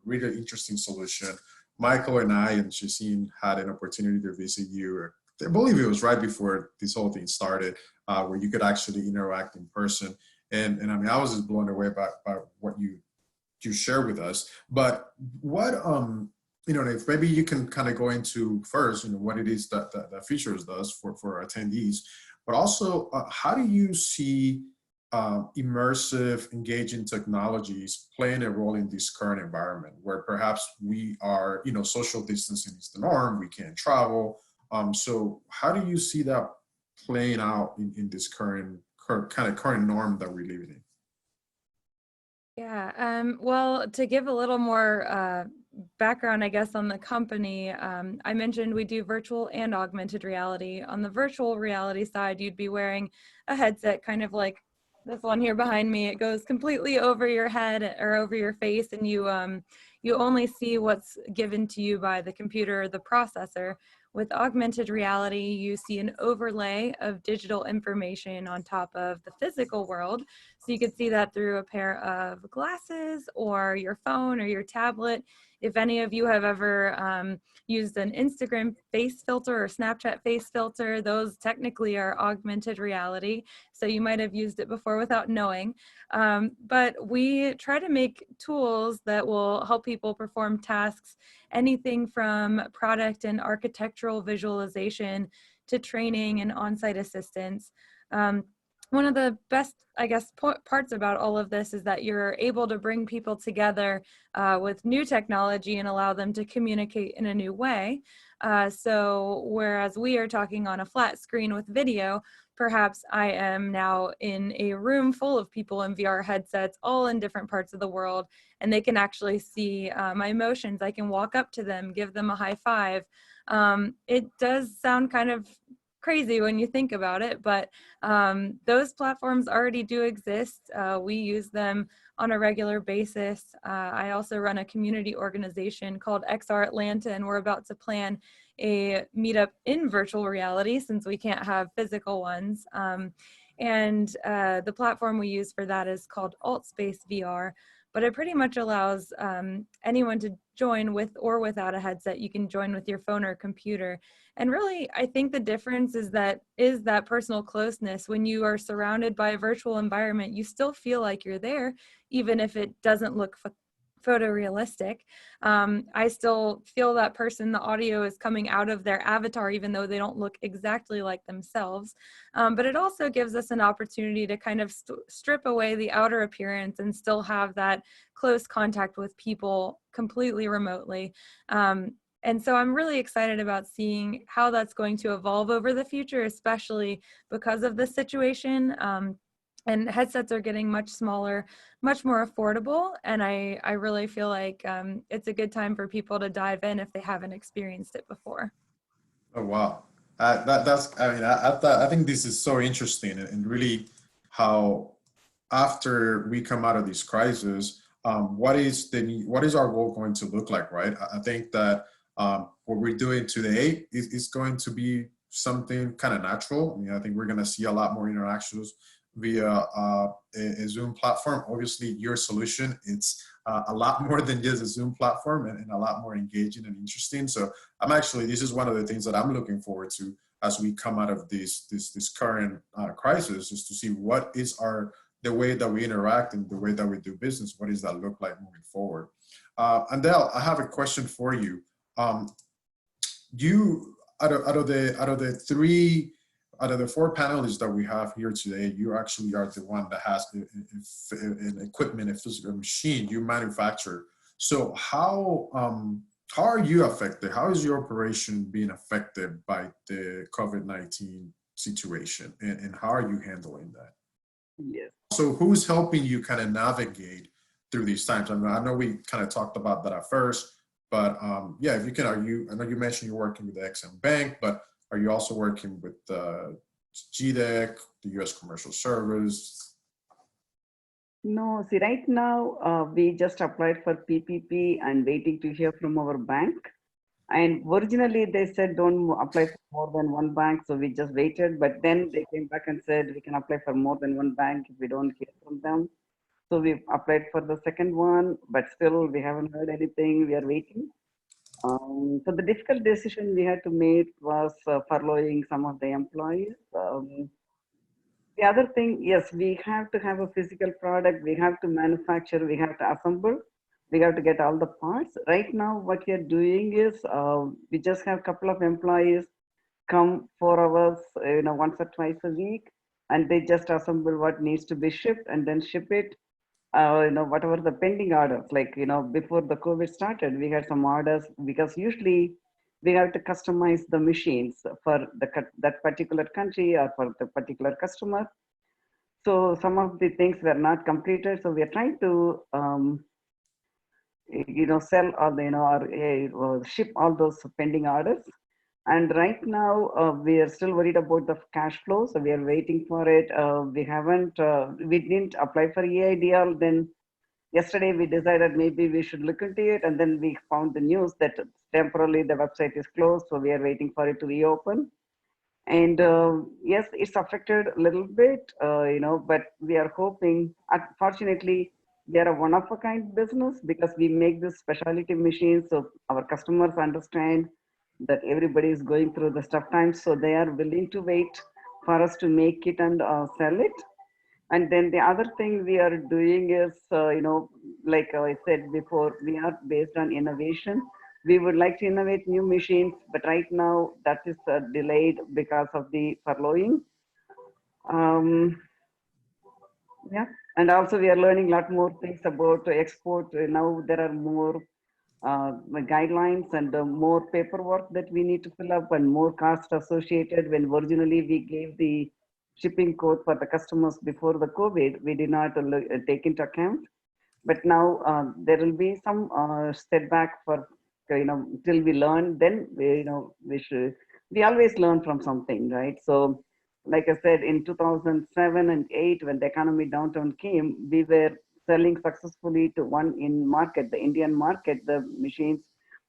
really interesting solution. Michael and I and Shaseen had an opportunity to visit you. I believe it was right before this whole thing started, where you could actually interact in person. And I mean, I was just blown away by what you share with us. But what, if maybe you can kind of go into first, what it is that Features does for attendees, but also how do you see immersive, engaging technologies playing a role in this current environment where perhaps we are, social distancing is the norm, we can't travel. So how do you see that playing out in this current norm that we're living in? Yeah, well, to give a little more background, I guess, on the company, I mentioned we do virtual and augmented reality. On the virtual reality side, you'd be wearing a headset kind of like this one here behind me. It goes completely over your head or over your face, and you only see what's given to you by the computer or the processor. With augmented reality, you see an overlay of digital information on top of the physical world. So you could see that through a pair of glasses or your phone or your tablet. If any of you have ever used an Instagram face filter or Snapchat face filter, those technically are augmented reality. So you might have used it before without knowing. But we try to make tools that will help people perform tasks, anything from product and architectural visualization to training and on-site assistance. One of the best, I guess, parts about all of this is that you're able to bring people together with new technology and allow them to communicate in a new way. So whereas we are talking on a flat screen with video, perhaps I am now in a room full of people in VR headsets, all in different parts of the world, and they can actually see my emotions. I can walk up to them, give them a high five. It does sound kind of crazy when you think about it, but those platforms already do exist. We use them on a regular basis. I also run a community organization called XR Atlanta, and we're about to plan a meetup in virtual reality since we can't have physical ones. And the platform we use for that is called AltSpace VR, but it pretty much allows anyone to join with or without a headset. You can join with your phone or computer. And really, I think the difference is that personal closeness. When you are surrounded by a virtual environment, you still feel like you're there, even if it doesn't look photorealistic. I still feel that person. The audio is coming out of their avatar, even though they don't look exactly like themselves. But it also gives us an opportunity to kind of strip away the outer appearance and still have that close contact with people completely remotely. And so I'm really excited about seeing how that's going to evolve over the future, especially because of this situation. And headsets are getting much smaller, much more affordable. And I really feel like it's a good time for people to dive in if they haven't experienced it before. Oh, wow. I think this is so interesting and really how after we come out of this crisis, what is our world going to look like, right? I think that what we're doing today is going to be something kind of natural. I mean, I think we're going to see a lot more interactions via a Zoom platform. Obviously, your solution, it's a lot more than just a Zoom platform and a lot more engaging and interesting. So this is one of the things that I'm looking forward to as we come out of this current crisis, is to see what is the way that we interact and the way that we do business. What does that look like moving forward? Andel, I have a question for you. You out of the three out of the 4 panelists that we have here today, you actually are the one that has an equipment, a physical machine you manufacture. So how are you affected? How is your operation being affected by the COVID-19 situation, and how are you handling that? Yes. So who's helping you kind of navigate through these times? I mean, I know we kind of talked about that at first, but yeah, if you can, I know you mentioned you're working with the XM Bank, but are you also working with GDEC, the U.S. Commercial Service? No, see, right now, we just applied for PPP and waiting to hear from our bank. And originally they said don't apply for more than one bank, so we just waited. But then they came back and said we can apply for more than one bank if we don't hear from them. So we applied for the second one, but still we haven't heard anything. We are waiting. So the difficult decision we had to make was furloughing some of the employees. The other thing, yes, we have to have a physical product. We have to manufacture. We have to assemble. We have to get all the parts. Right now, what we are doing is we just have a couple of employees come 4 hours, once or twice a week, and they just assemble what needs to be shipped and then ship it. Whatever the pending orders, like, before the COVID started, we had some orders because usually we have to customize the machines for that particular country or for the particular customer. So some of the things were not completed. So we are trying to, sell all the, or ship all those pending orders. And right now, we are still worried about the cash flow. So we are waiting for it. We didn't apply for EIDL. Then yesterday we decided maybe we should look into it. And then we found the news that temporarily the website is closed. So we are waiting for it to reopen. And yes, it's affected a little bit, but we are hoping, unfortunately, we are a one-of-a-kind business because we make this specialty machines. So our customers understand that everybody is going through the tough times. So they are willing to wait for us to make it and sell it. And then the other thing we are doing is, like I said before, we are based on innovation. We would like to innovate new machines, but right now that is delayed because of the furloughing. Yeah, and also we are learning a lot more things about export. Now there are more guidelines and more paperwork that we need to fill up and more cost associated. When originally we gave the shipping code for the customers before the COVID, we did not take into account. But now there will be some setback for, till we learn. Then we always learn from something, right? So like I said, in 2007 and 8, when the economy downturn came, we were selling successfully to one in market, the Indian market, the machines.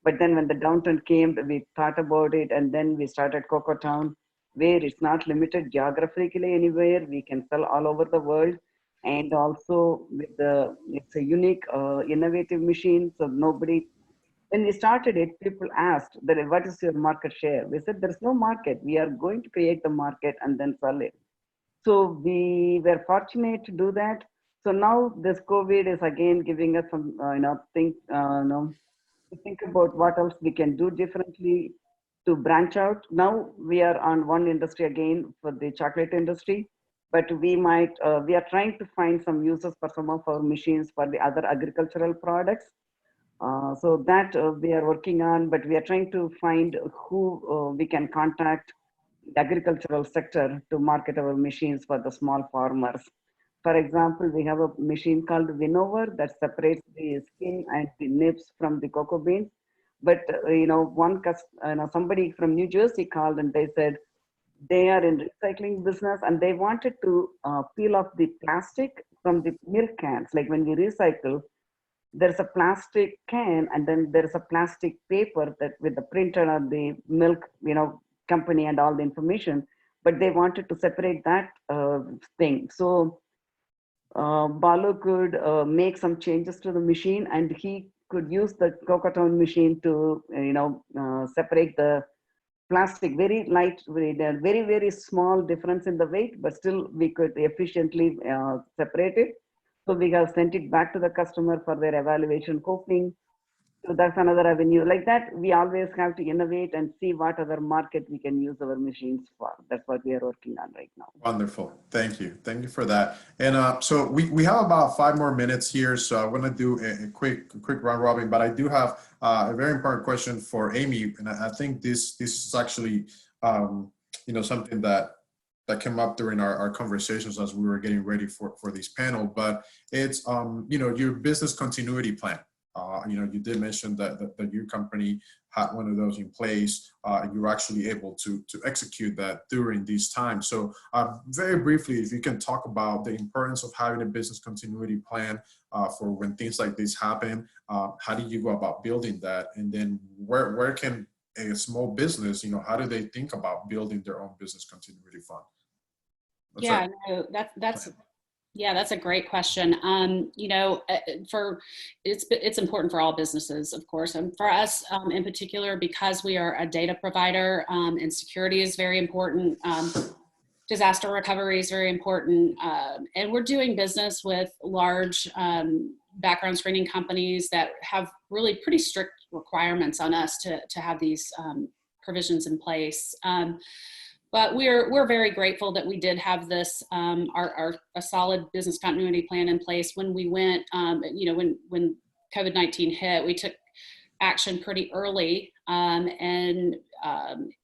But then when the downturn came, we thought about it, and then we started Coco Town, where it's not limited geographically anywhere. We can sell all over the world. And also it's a unique, innovative machine. So when we started it, people asked that, what is your market share? We said, there's no market. We are going to create the market and then sell it. So we were fortunate to do that. So now this COVID is again giving us some, to think about what else we can do differently to branch out. Now we are on one industry again for the chocolate industry, but we are trying to find some uses for some of our machines for the other agricultural products. So that we are working on, but we are trying to find who we can contact the agricultural sector to market our machines for the small farmers. For example, we have a machine called Winnover that separates the skin and the nibs from the cocoa beans. But somebody from New Jersey called and they said they are in recycling business and they wanted to peel off the plastic from the milk cans. Like when we recycle, there's a plastic can and then there's a plastic paper that with the printer of the milk, company and all the information, but they wanted to separate that thing. So Balu could make some changes to the machine and he could use the Coco Town machine to, separate the plastic, very light, very, very small difference in the weight, but still we could efficiently separate it. So we have sent it back to the customer for their evaluation, hoping So that's another avenue. Like that, we always have to innovate and see what other market we can use our machines for. That's what we are working on right now. Wonderful. Thank you. Thank you for that. And so we have about 5 more minutes here. So I want to do a quick round robin, but I do have a very important question for Amy. And I think this is actually, something that came up during our conversations as we were getting ready for this panel, but it's, your business continuity plan. You did mention that your company had one of those in place. You were actually able to execute that during these times. So very briefly, if you can talk about the importance of having a business continuity plan for when things like this happen, how do you go about building that? And then where can a small business, how do they think about building their own business continuity fund? That's a great question. It's important for all businesses, of course, and for us in particular, because we are a data provider, and security is very important. Disaster recovery is very important, and we're doing business with large background screening companies that have really pretty strict requirements on us to have these provisions in place. But we're very grateful that we did have this a solid business continuity plan in place when we went. When COVID-19 hit, we took action pretty early, and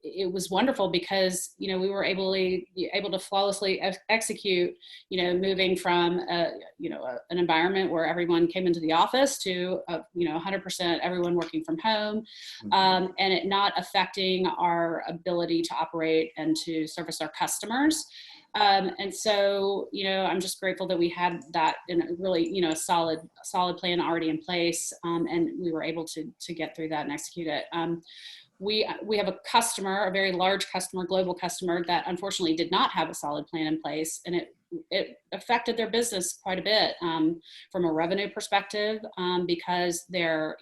it was wonderful because we were able to flawlessly execute. Moving from an environment where everyone came into the office to 100% everyone working from home, and it not affecting our ability to operate and to service our customers. And so, I'm just grateful that we had that in a really, a solid plan already in place, and we were able to get through that and execute it. We have a customer, a very large customer, global customer, that unfortunately did not have a solid plan in place, and it affected their business quite a bit from a revenue perspective, because their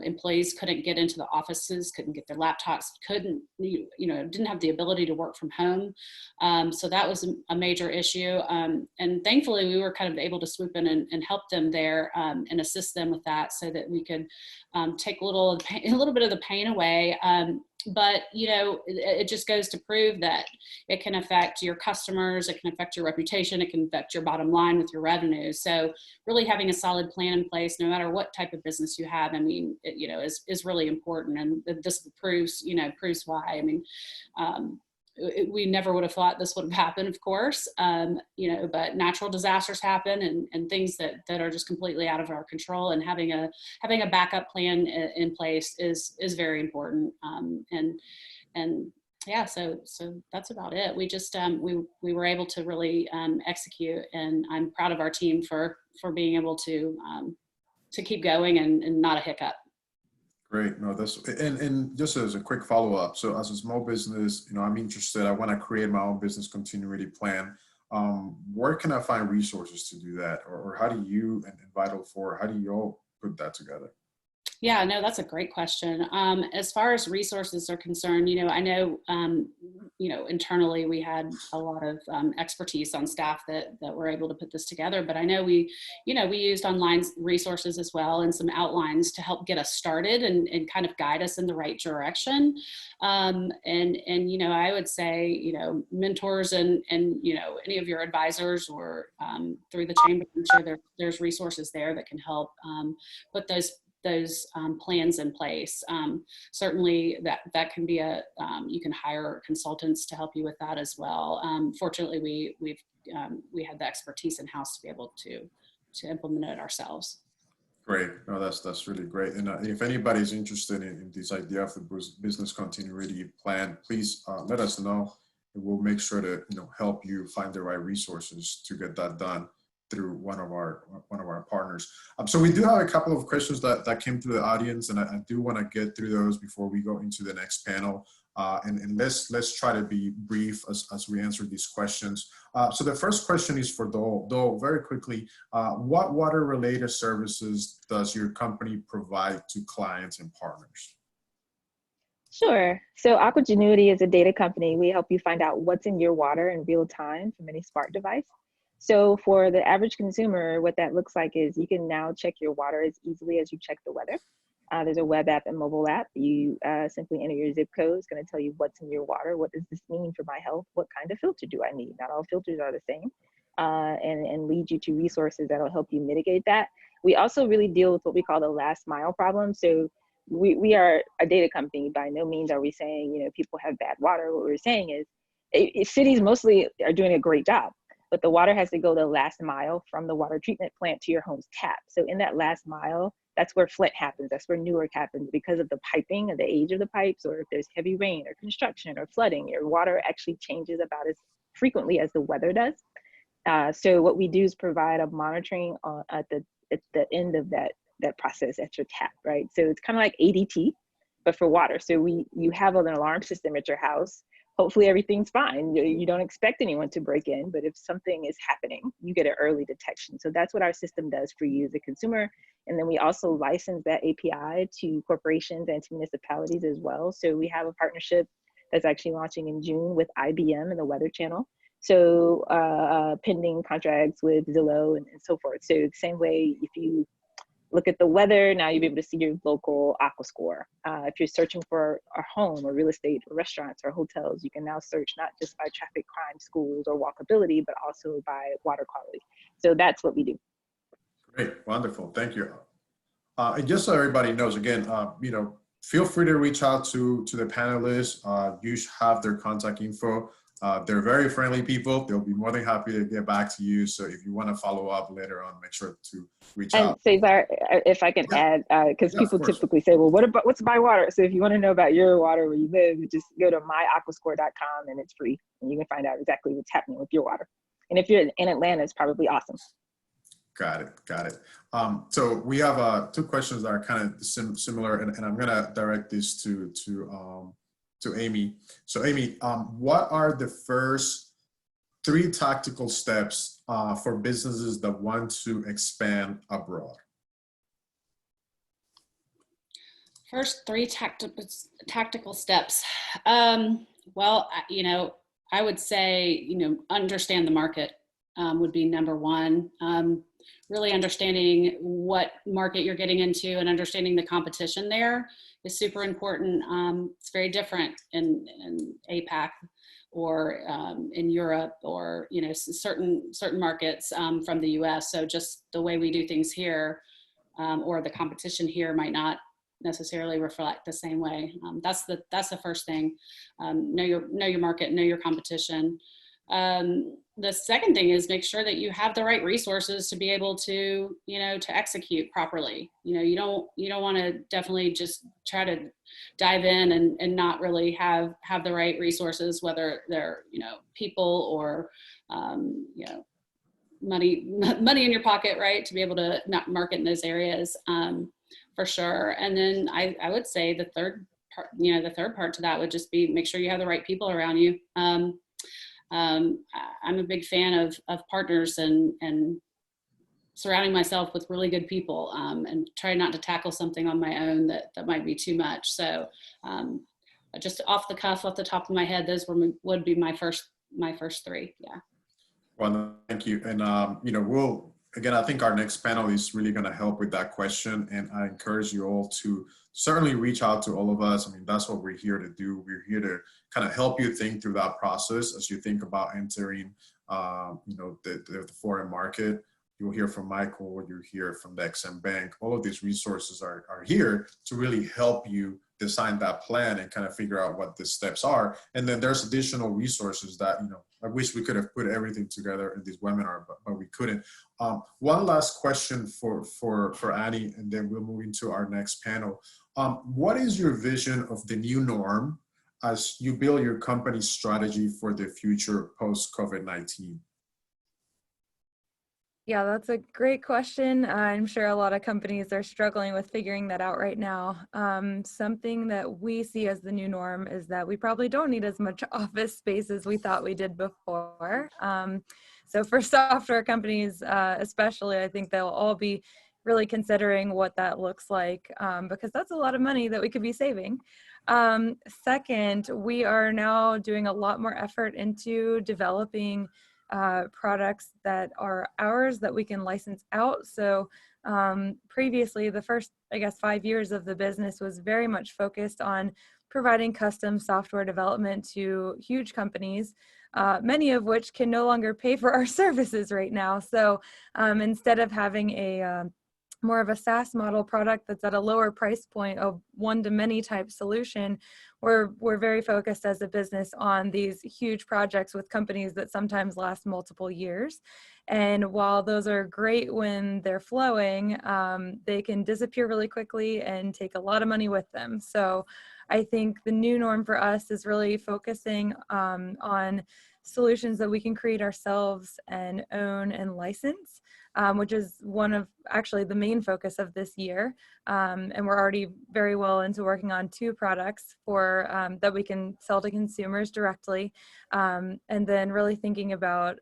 employees couldn't get into the offices, couldn't get their laptops, didn't have the ability to work from home. So that was a major issue, and thankfully we were kind of able to swoop in and help them there, and assist them with that, so that we could take a little bit of the pain away. But it just goes to prove that it can affect your customers, it can affect your reputation, it can affect your bottom line with your revenue. So really having a solid plan in place, no matter what type of business you have, is really important. And this proves why. We never would have thought this would have happened, of course, but natural disasters happen, and things that are just completely out of our control, and having a backup plan in place is very important. So that's about it. We just we were able to really execute, and I'm proud of our team for being able to keep going and not a hiccup. Great. No, and just as a quick follow-up. So as a small business, I'm interested, I want to create my own business continuity plan. Where can I find resources to do that? Or how do you, and Vital4, how do you all put that together? Yeah, no, that's a great question. As far as resources are concerned, I know, internally we had a lot of expertise on staff that were able to put this together. But I know we used online resources as well, and some outlines to help get us started and kind of guide us in the right direction. And I would say, mentors and any of your advisors, or through the chamber, I'm sure there's resources there that can help put those plans in place. Certainly that can be you can hire consultants to help you with that as well. Fortunately, we had the expertise in house to be able to implement it ourselves. Great. No, that's really great. And if anybody's interested in this idea of the business continuity plan, please let us know, and we'll make sure to help you find the right resources to get that done through one of our partners. So we do have a couple of questions that came to the audience, and I do want to get through those before we go into the next panel. And let's try to be brief as we answer these questions. So the first question is for Dole. Dole, very quickly, what water-related services does your company provide to clients and partners? Sure. So Aquagenuity is a data company. We help you find out what's in your water in real time from any smart device. So for the average consumer, what that looks like is you can now check your water as easily as you check the weather. There's a web app and mobile app. You simply enter your zip code. It's going to tell you what's in your water. What does this mean for my health? What kind of filter do I need? Not all filters are the same, and lead you to resources that'll help you mitigate that. We also really deal with what we call the last mile problem. So we are a data company. By no means are we saying, you know, people have bad water. What we're saying is cities mostly are doing a great job, but the water has to go the last mile from the water treatment plant to your home's tap. So in that last mile, that's where Flint happens. That's where Newark happens because of the piping and the age of the pipes, or if there's heavy rain or construction or flooding, your water actually changes about as frequently as the weather does. So what we do is provide a monitoring at the end of that process at your tap, right? So it's kind of like ADT, but for water. So you have an alarm system at your house. Hopefully everything's fine. You don't expect anyone to break in, but if something is happening, you get an early detection. So that's what our system does for you as a consumer. And then we also license that API to corporations and to municipalities as well. So we have a partnership that's actually launching in June with IBM and the Weather Channel. So pending contracts with Zillow and so forth. So same way, if you look at the weather, now you'll be able to see your local aqua score. If you're searching for a home or real estate or restaurants or hotels, you can now search not just by traffic, crime, schools, or walkability, but also by water quality. So that's what we do. Great, wonderful, thank you. And just so everybody knows, again, you know, feel free to reach out to the panelists. You have their contact info. They're very friendly people. They'll be more than happy to get back to you. So if you want to follow up later on, make sure to reach out. And Cesar, if I can add, because people typically say, well, what's my water? So if you want to know about your water where you live, just go to myaquascore.com and it's free. And you can find out exactly what's happening with your water. And if you're in Atlanta, it's probably awesome. Got it. So we have two questions that are kind of similar, and I'm going to direct this to Amy. So Amy, what are the first 3 tactical steps for businesses that want to expand abroad? First 3 tactical steps. Well, you know, I would say, you know, understand the market would be number 1. Really understanding what market you're getting into and understanding the competition there is super important. It's very different in APAC or in Europe, or, you know, certain markets from the US. So just the way we do things here or the competition here might not necessarily reflect the same way. That's the first thing. Know your market, know your competition. The second thing is make sure that you have the right resources to be able to, you know, to execute properly. You know, you don't want to definitely just try to dive in and not really have the right resources, whether they're, you know, people or, you know, money in your pocket, right, to be able to not market in those areas, for sure. And then I would say the third part to that would just be make sure you have the right people around you. I'm a big fan of partners and surrounding myself with really good people, and try not to tackle something on my own that might be too much. So just off the cuff, off the top of my head, those would be my first 3. Yeah. Well, thank you. And, you know, I think our next panel is really going to help with that question. And I encourage you all to certainly reach out to all of us. I mean, that's what we're here to do. We're here to kind of help you think through that process as you think about entering, you know, the foreign market. You'll hear from Michael, you'll hear from the XM Bank. All of these resources are here to really help you design that plan and kind of figure out what the steps are. And then there's additional resources that, you know, I wish we could have put everything together in this webinar, but we couldn't. One last question for Annie, and then we'll move into our next panel. What is your vision of the new norm as you build your company's strategy for the future post-COVID-19? Yeah, that's a great question. I'm sure a lot of companies are struggling with figuring that out right now. Something that we see as the new norm is that we probably don't need as much office space as we thought we did before. So for software companies, especially, I think they'll all be really considering what that looks like, because that's a lot of money that we could be saving. Second, we are now doing a lot more effort into developing products that are ours that we can license out. So previously, the first, I guess, 5 years of the business was very much focused on providing custom software development to huge companies, many of which can no longer pay for our services right now. So instead of having a more of a SaaS model product that's at a lower price point, a one-to-many type solution, we're very focused as a business on these huge projects with companies that sometimes last multiple years. And while those are great when they're flowing, they can disappear really quickly and take a lot of money with them. So I think the new norm for us is really focusing on solutions that we can create ourselves and own and license, which is one of actually the main focus of this year. And we're already very well into working on 2 products for that we can sell to consumers directly. And then really thinking about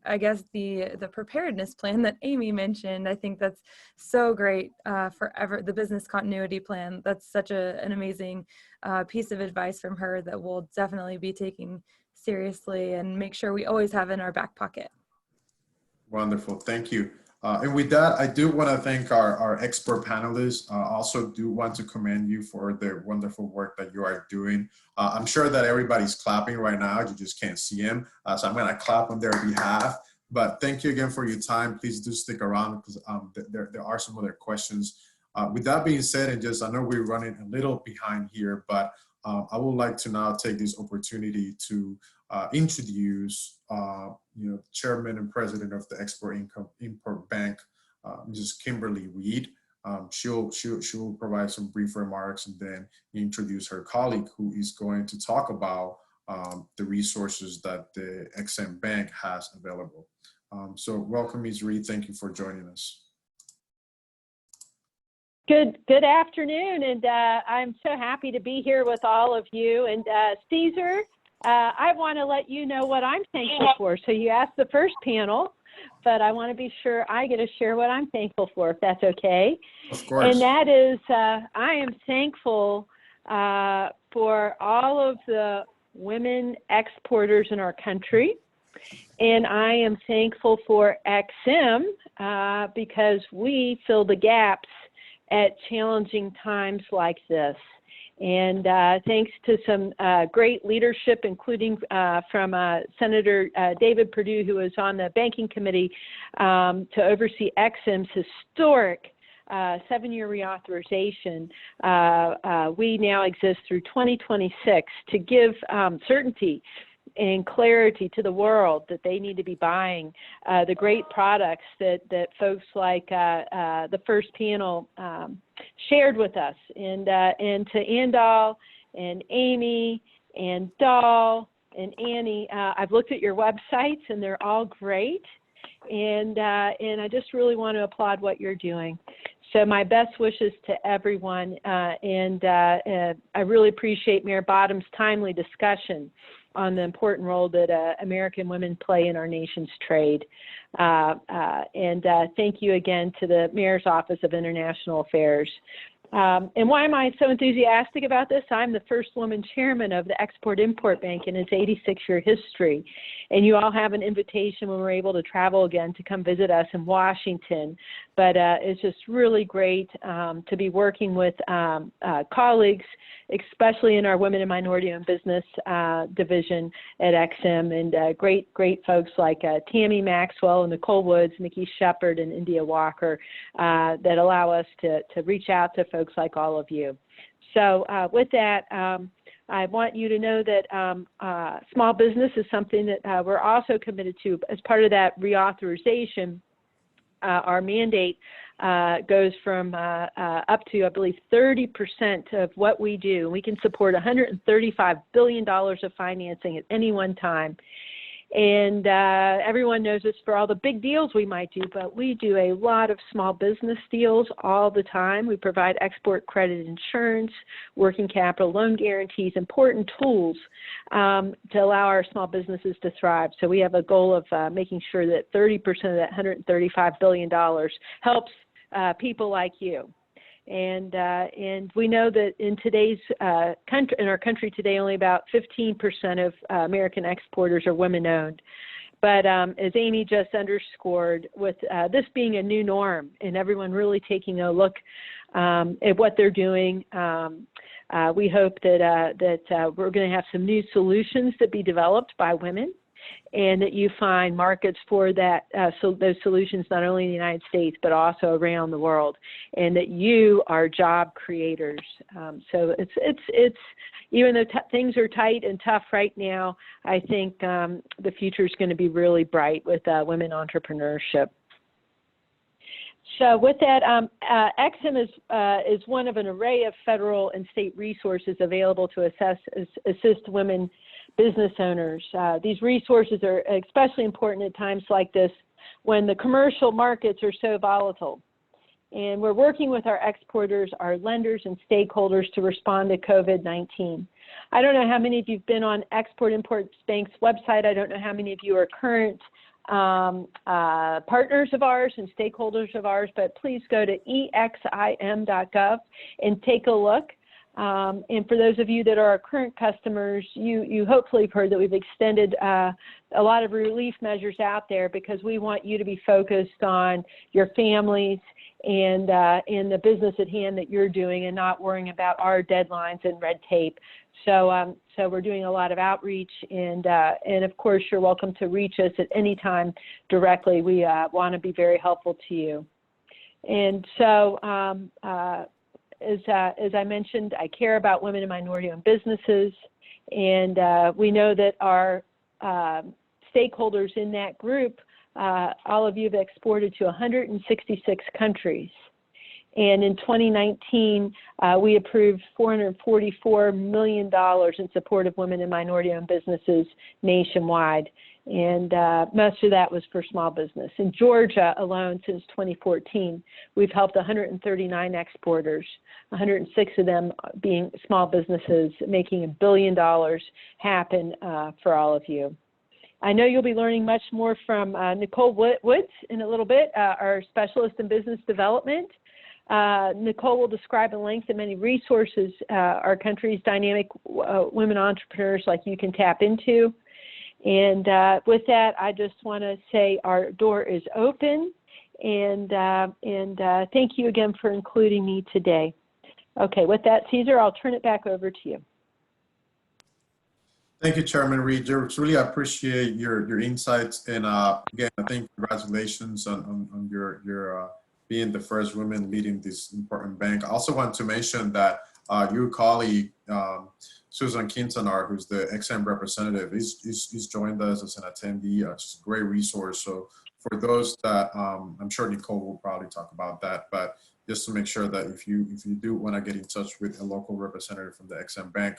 I guess the preparedness plan that Amy mentioned. I think that's so great for the business continuity plan. That's such an amazing piece of advice from her that we'll definitely be taking seriously and make sure we always have in our back pocket. Wonderful, thank you. And with that, I do want to thank our expert panelists. Also do want to commend you for the wonderful work that you are doing. I'm sure that everybody's clapping right now. You just can't see them. So I'm going to clap on their behalf. But thank you again for your time. Please do stick around because there are some other questions. With that being said, and just I know we're running a little behind here, but I would like to now take this opportunity to introduce Chairman and President of the Export-Import Bank, Mrs. Kimberly Reed. She'll provide some brief remarks and then introduce her colleague who is going to talk about the resources that the XM Bank has available. So welcome, Ms. Reed. Thank you for joining us. Good afternoon, and I'm so happy to be here with all of you. And Caesar, I want to let you know what I'm thankful for. So you asked the first panel, but I want to be sure I get to share what I'm thankful for, if that's okay. Of course. And that is, I am thankful for all of the women exporters in our country. And I am thankful for XM because we fill the gaps at challenging times like this. And thanks to some great leadership, including from Senator David Perdue, who was on the banking committee to oversee XM's historic 7-year reauthorization. We now exist through 2026 to give certainty and clarity to the world that they need to be buying the great products that folks like the first panel shared with us. And to Andal and Amy and Dahl and Annie, I've looked at your websites and they're all great. And I just really want to applaud what you're doing. So my best wishes to everyone. And I really appreciate Mayor Bottom's timely discussion on the important role that American women play in our nation's trade. And thank you again to the Mayor's Office of International Affairs. And why am I so enthusiastic about this? I'm the first woman chairman of the Export-Import Bank in its 86-year history. And you all have an invitation when we're able to travel again to come visit us in Washington. But it's just really great to be working with colleagues, especially in our Women and Minority-Owned Business division at XM, and great folks like Tammy Maxwell and Nicole Woods, Nikki Shepard, and India Walker that allow us to reach out to folks like all of you. So with that, I want you to know that small business is something that we're also committed to. As part of that reauthorization, our mandate goes from up to, I believe, 30% of what we do. We can support $135 billion of financing at any one time. And everyone knows this for all the big deals we might do, but we do a lot of small business deals all the time. We provide export credit insurance, working capital, loan guarantees, important tools to allow our small businesses to thrive. So we have a goal of making sure that 30% of that $135 billion helps people like you. And we know that in today's country, in our country today, only about 15% of American exporters are women-owned. But as Amy just underscored, with this being a new norm and everyone really taking a look at what they're doing, we hope that we're going to have some new solutions that be developed by women, and that you find markets for that, so those solutions not only in the United States but also around the world, and that you are job creators. So it's even though things are tight and tough right now, I think the future is going to be really bright with women entrepreneurship. So with that, EXIM is one of an array of federal and state resources available to assist women business owners. These resources are especially important at times like this when the commercial markets are so volatile. And we're working with our exporters, our lenders, and stakeholders to respond to COVID-19. I don't know how many of you have been on Export-Import Bank's website. I don't know how many of you are current partners of ours and stakeholders of ours, but please go to exim.gov and take a look. And for those of you that are our current customers, you hopefully have heard that we've extended a lot of relief measures out there because we want you to be focused on your families and the business at hand that you're doing and not worrying about our deadlines and red tape. So we're doing a lot of outreach, and of course you're welcome to reach us at any time directly. We want to be very helpful to you. And so as I mentioned, I care about women and minority-owned businesses, and we know that our stakeholders in that group, all of you have exported to 166 countries. And in 2019, we approved $444 million in support of women and minority-owned businesses nationwide. And most of that was for small business. In Georgia alone, since 2014, we've helped 139 exporters, 106 of them being small businesses, making $1 billion happen for all of you. I know you'll be learning much more from Nicole Woods in a little bit, our specialist in business development. Nicole will describe at length the many resources our country's dynamic women entrepreneurs like you can tap into. And with that, I just want to say our door is open, and thank you again for including me today. Okay, with that, Cesar, I'll turn it back over to you. Thank you, Chairman Reed. Really appreciate your insights, and again, I think congratulations on your being the first woman leading this important bank. I also want to mention that your colleague, Susan Quintanar, who's the XM representative, he's joined us as an attendee. It's a great resource. So for those that, I'm sure Nicole will probably talk about that, but just to make sure that if you do want to get in touch with a local representative from the XM Bank,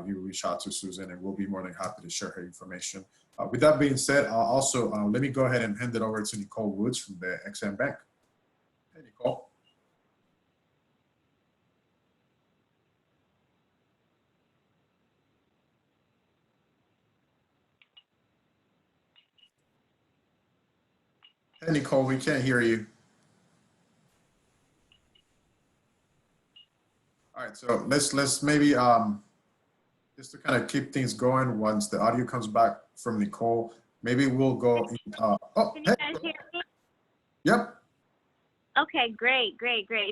you reach out to Susan, and we'll be more than happy to share her information. With that being said, also let me go ahead and hand it over to Nicole Woods from the XM Bank. Hey, Nicole. Hey, Nicole, we can't hear you. All right, so let's maybe just to kind of keep things going. Once the audio comes back from Nicole, maybe we'll go. Oh, can you guys hear me? Yep. Okay, great.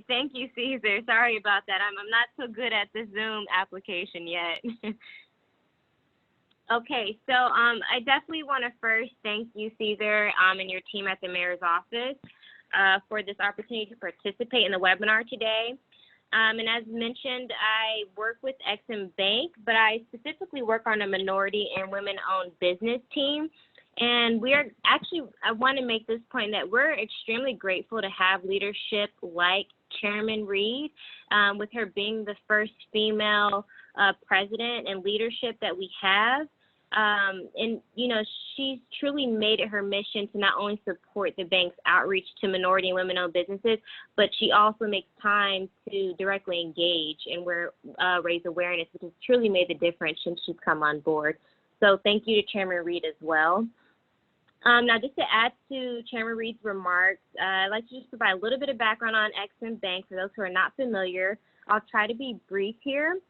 Thank you, Cesar. Sorry about that. I'm not so good at the Zoom application yet. Okay, so I definitely want to first thank you, Cesar, and your team at the Mayor's Office for this opportunity to participate in the webinar today. And as mentioned, I work with XM Bank, but I specifically work on a minority and women-owned business team. And we are actually, I want to make this point that we're extremely grateful to have leadership like Chairman Reed, with her being the first female president and leadership that we have. And, you know, she's truly made it her mission to not only support the bank's outreach to minority and women-owned businesses, but she also makes time to directly engage and raise awareness, which has truly made the difference since she's come on board. So thank you to Chairman Reed as well. Now, just to add to Chairman Reed's remarks, I'd like to just provide a little bit of background on XM Bank for those who are not familiar. I'll try to be brief here.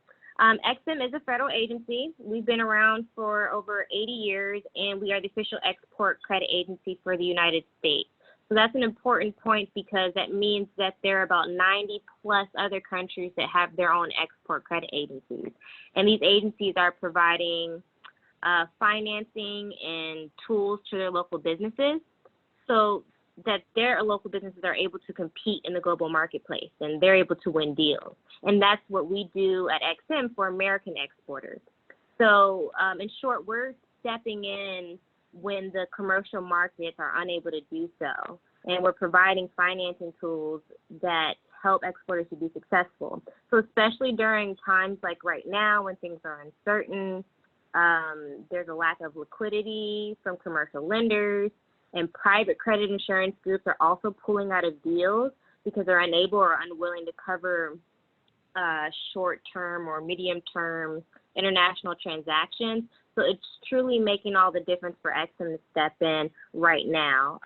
XM is a federal agency. We've been around for over 80 years, and we are the official export credit agency for the United States. So that's an important point because that means that there are about 90 plus other countries that have their own export credit agencies. And these agencies are providing financing and tools to their local businesses so that their local businesses are able to compete in the global marketplace and they're able to win deals. And that's what we do at XM for American exporters. So in short, we're stepping in when the commercial markets are unable to do so. And we're providing financing tools that help exporters to be successful. So especially during times like right now when things are uncertain, there's a lack of liquidity from commercial lenders, and private credit insurance groups are also pulling out of deals because they're unable or unwilling to cover short-term or medium-term international transactions. So it's truly making all the difference for XM to step in right now.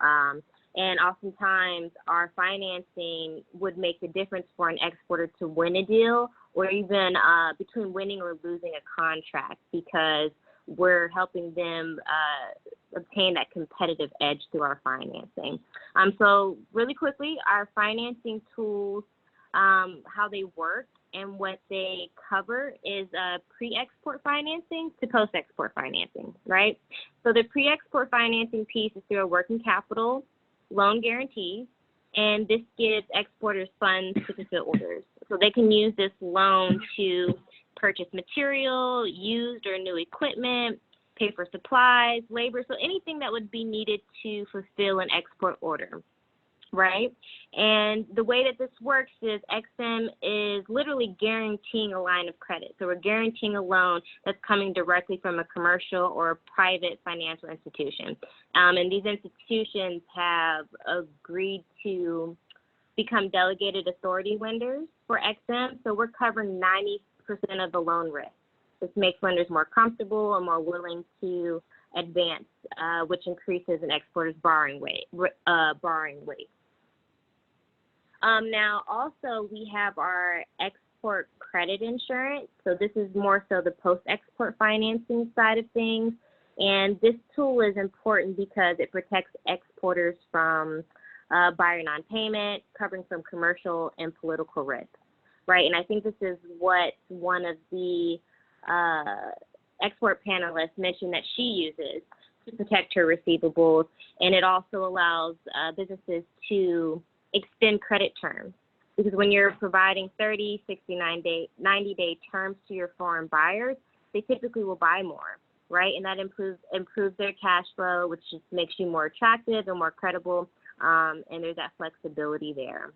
And oftentimes our financing would make the difference for an exporter to win a deal or even between winning or losing a contract because we're helping them obtain that competitive edge through our financing. So really quickly, our financing tools, how they work and what they cover is pre-export financing to post-export financing, right? So the pre-export financing piece is through a working capital loan guarantee, and this gives exporters funds to fulfill orders. So they can use this loan to purchase material, used or new equipment, pay for supplies, labor, so anything that would be needed to fulfill an export order, right? And the way that this works is XM is literally guaranteeing a line of credit. So we're guaranteeing a loan that's coming directly from a commercial or a private financial institution. And these institutions have agreed to become delegated authority lenders for XM. So we're covering 90% of the loan risk. This makes lenders more comfortable and more willing to advance, which increases an exporter's borrowing rate. Now, also, we have our export credit insurance. So this is more so the post-export financing side of things. And this tool is important because it protects exporters from buyer non-payment, covering some commercial and political risks, right? And I think this is what one of the export panelists mentioned that she uses to protect her receivables. And it also allows businesses to extend credit terms, because when you're providing 30, 69-day, 90-day terms to your foreign buyers, they typically will buy more, right? And that improves their cash flow, which just makes you more attractive and more credible, and there's that flexibility there.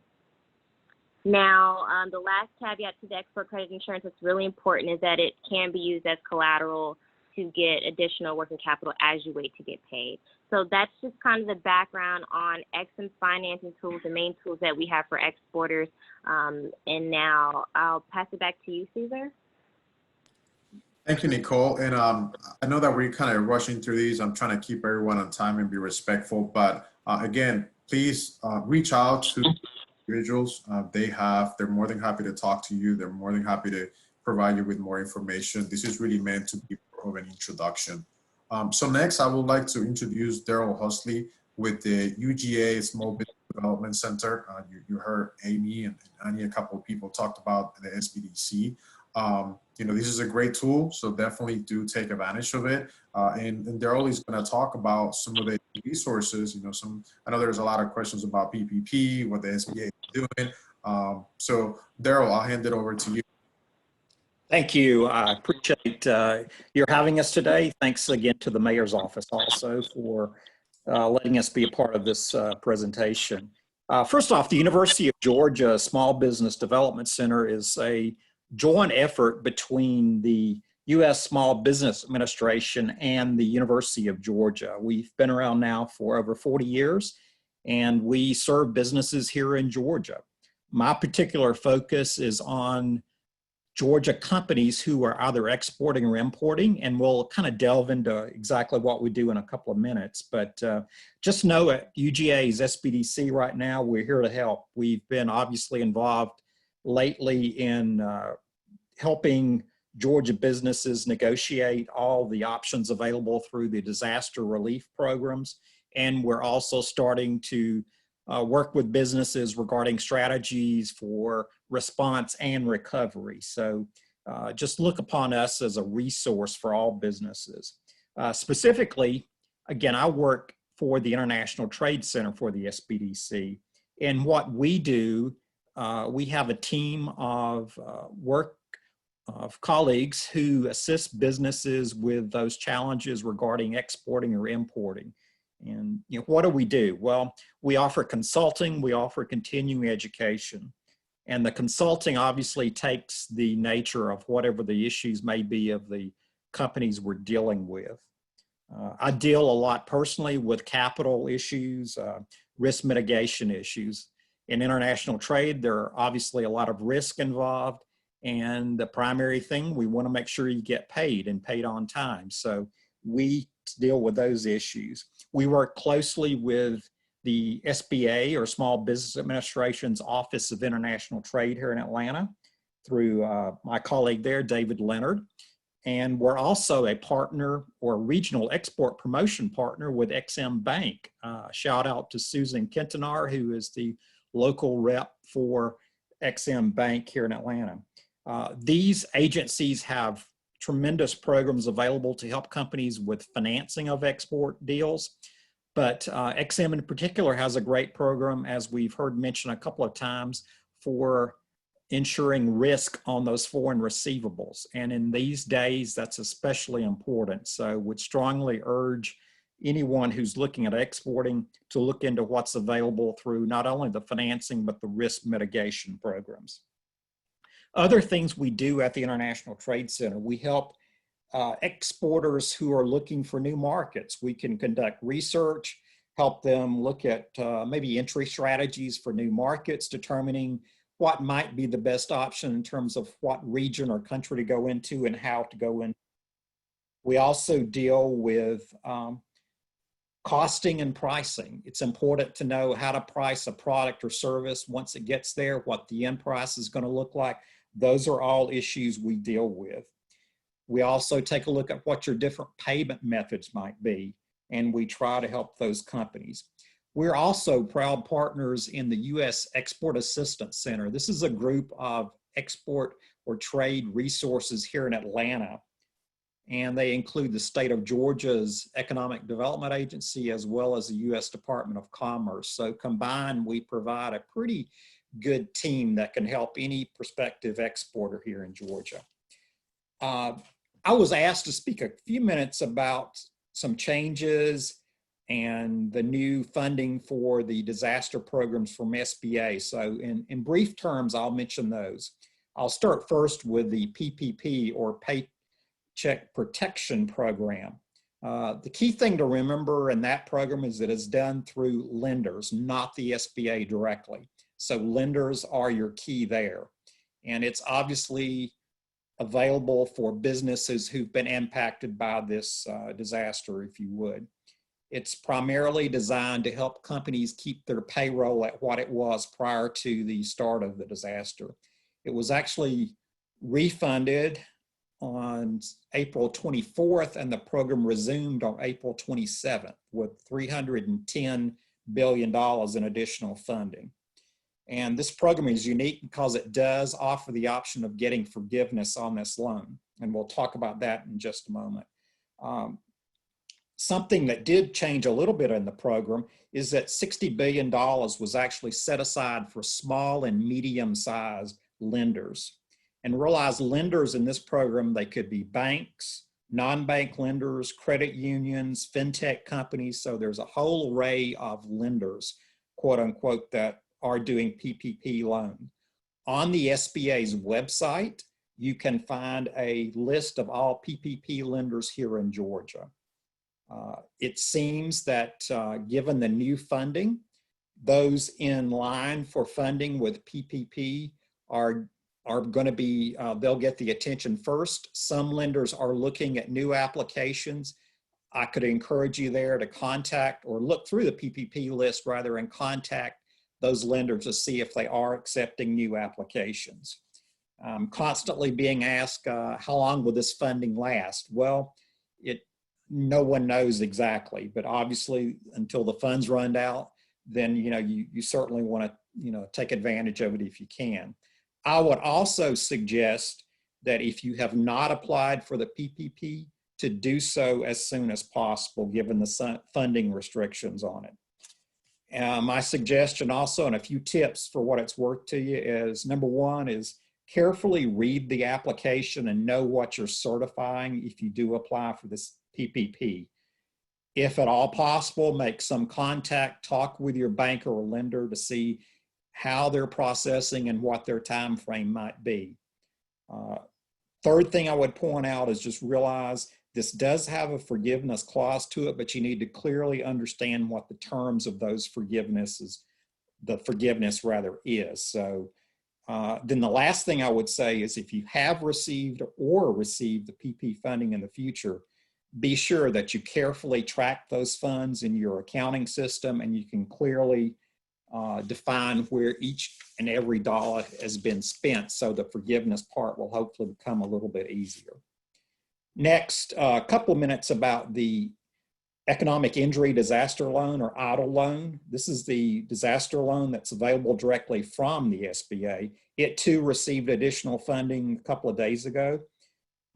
Now, the last caveat to the export credit insurance that's really important is that it can be used as collateral to get additional working capital as you wait to get paid. So that's just kind of the background on XM's financing tools, the main tools that we have for exporters. And now I'll pass it back to you, Cesar. Thank you, Nicole. And I know that we're kind of rushing through these. I'm trying to keep everyone on time and be respectful. But again, please reach out to individuals. They're more than happy to talk to you. They're more than happy to provide you with more information. This is really meant to be more of an introduction. So next, I would like to introduce Daryl Hussley with the UGA Small Business Development Center. You heard Amy and Annie, a couple of people talked about the SBDC. You know, this is a great tool, so definitely do take advantage of it. And Daryl is going to talk about some of the resources. You know, I know there's a lot of questions about PPP, what the SBA is doing. So Daryl, I'll hand it over to you. Thank you. I appreciate your having us today. Thanks again to the Mayor's Office also for letting us be a part of this presentation. First off, the University of Georgia Small Business Development Center is a joint effort between the U.S. Small Business Administration and the University of Georgia. We've been around now for over 40 years, and we serve businesses here in Georgia. My particular focus is on Georgia companies who are either exporting or importing, and we'll kind of delve into exactly what we do in a couple of minutes. But just know at UGA's SBDC right now, we're here to help. We've been obviously involved lately in helping Georgia businesses negotiate all the options available through the disaster relief programs. And we're also starting to work with businesses regarding strategies for response and recovery. So just look upon us as a resource for all businesses. Specifically, again, I work for the International Trade Center for the SBDC. And what we do, we have a team of colleagues who assist businesses with those challenges regarding exporting or importing. And what do? Well, we offer consulting, we offer continuing education. And the consulting obviously takes the nature of whatever the issues may be of the companies we're dealing with. I deal a lot personally with capital issues, risk mitigation issues. In international trade, there are obviously a lot of risk involved. And the primary thing, we want to make sure you get paid and paid on time. So we deal with those issues. We work closely with the SBA, or Small Business Administration's Office of International Trade here in Atlanta, through my colleague there, David Leonard. And we're also a partner, or a regional export promotion partner, with XM Bank. Shout out to Susan Kentenar, who is the local rep for XM Bank here in Atlanta. These agencies have tremendous programs available to help companies with financing of export deals. But XM in particular has a great program, as we've heard mentioned a couple of times, for ensuring risk on those foreign receivables. And in these days, that's especially important. So would strongly urge anyone who's looking at exporting to look into what's available through not only the financing, but the risk mitigation programs. Other things we do at the International Trade Center, we help exporters who are looking for new markets. We can conduct research, help them look at maybe entry strategies for new markets, determining what might be the best option in terms of what region or country to go into and how to go in. We also deal with costing and pricing. It's important to know how to price a product or service once it gets there, what the end price is going to look like. Those are all issues we deal with. We also take a look at what your different payment methods might be, and we try to help those companies. We're also proud partners in the U.S. Export Assistance Center. This is a group of export or trade resources here in Atlanta, and they include the state of Georgia's Economic Development Agency as well as the U.S. Department of Commerce. So combined, we provide a pretty good team that can help any prospective exporter here in Georgia. I was asked to speak a few minutes about some changes and the new funding for the disaster programs from SBA. So in brief terms, I'll mention those. I'll start first with the PPP, or Paycheck Protection Program. The key thing to remember in that program is that it's done through lenders, not the SBA directly. So lenders are your key there. And it's obviously available for businesses who've been impacted by this disaster, if you would. It's primarily designed to help companies keep their payroll at what it was prior to the start of the disaster. It was actually refunded on April 24th, and the program resumed on April 27th with $310 billion in additional funding. And this program is unique because it does offer the option of getting forgiveness on this loan. And we'll talk about that in just a moment. Something that did change a little bit in the program is that $60 billion was actually set aside for small and medium-sized lenders. And realize lenders in this program, they could be banks, non-bank lenders, credit unions, fintech companies. So there's a whole array of lenders, quote unquote, that are doing PPP loan. On the SBA's website, you can find a list of all PPP lenders here in Georgia. It seems that given the new funding, those in line for funding with PPP are going to be, they'll get the attention first. Some lenders are looking at new applications. I could encourage you there to contact, or look through the PPP list rather, and contact those lenders to see if they are accepting new applications. I'm constantly being asked, how long will this funding last? Well, no one knows exactly, but obviously until the funds run out, then you certainly want to take advantage of it if you can. I would also suggest that if you have not applied for the PPP, to do so as soon as possible, given the funding restrictions on it. My suggestion also, and a few tips for what it's worth to you, is number one is carefully read the application and know what you're certifying if you do apply for this PPP. If at all possible, make some contact, talk with your banker or lender to see how they're processing and what their time frame might be. Third thing I would point out is just realize this does have a forgiveness clause to it, but you need to clearly understand what the terms of those forgiveness is. So then the last thing I would say is if you have received or receive the PP funding in the future, be sure that you carefully track those funds in your accounting system and you can clearly define where each and every dollar has been spent, so the forgiveness part will hopefully become a little bit easier. Next, a couple of minutes about the Economic Injury Disaster Loan or EIDL loan. This is the disaster loan that's available directly from the SBA. It too received additional funding a couple of days ago.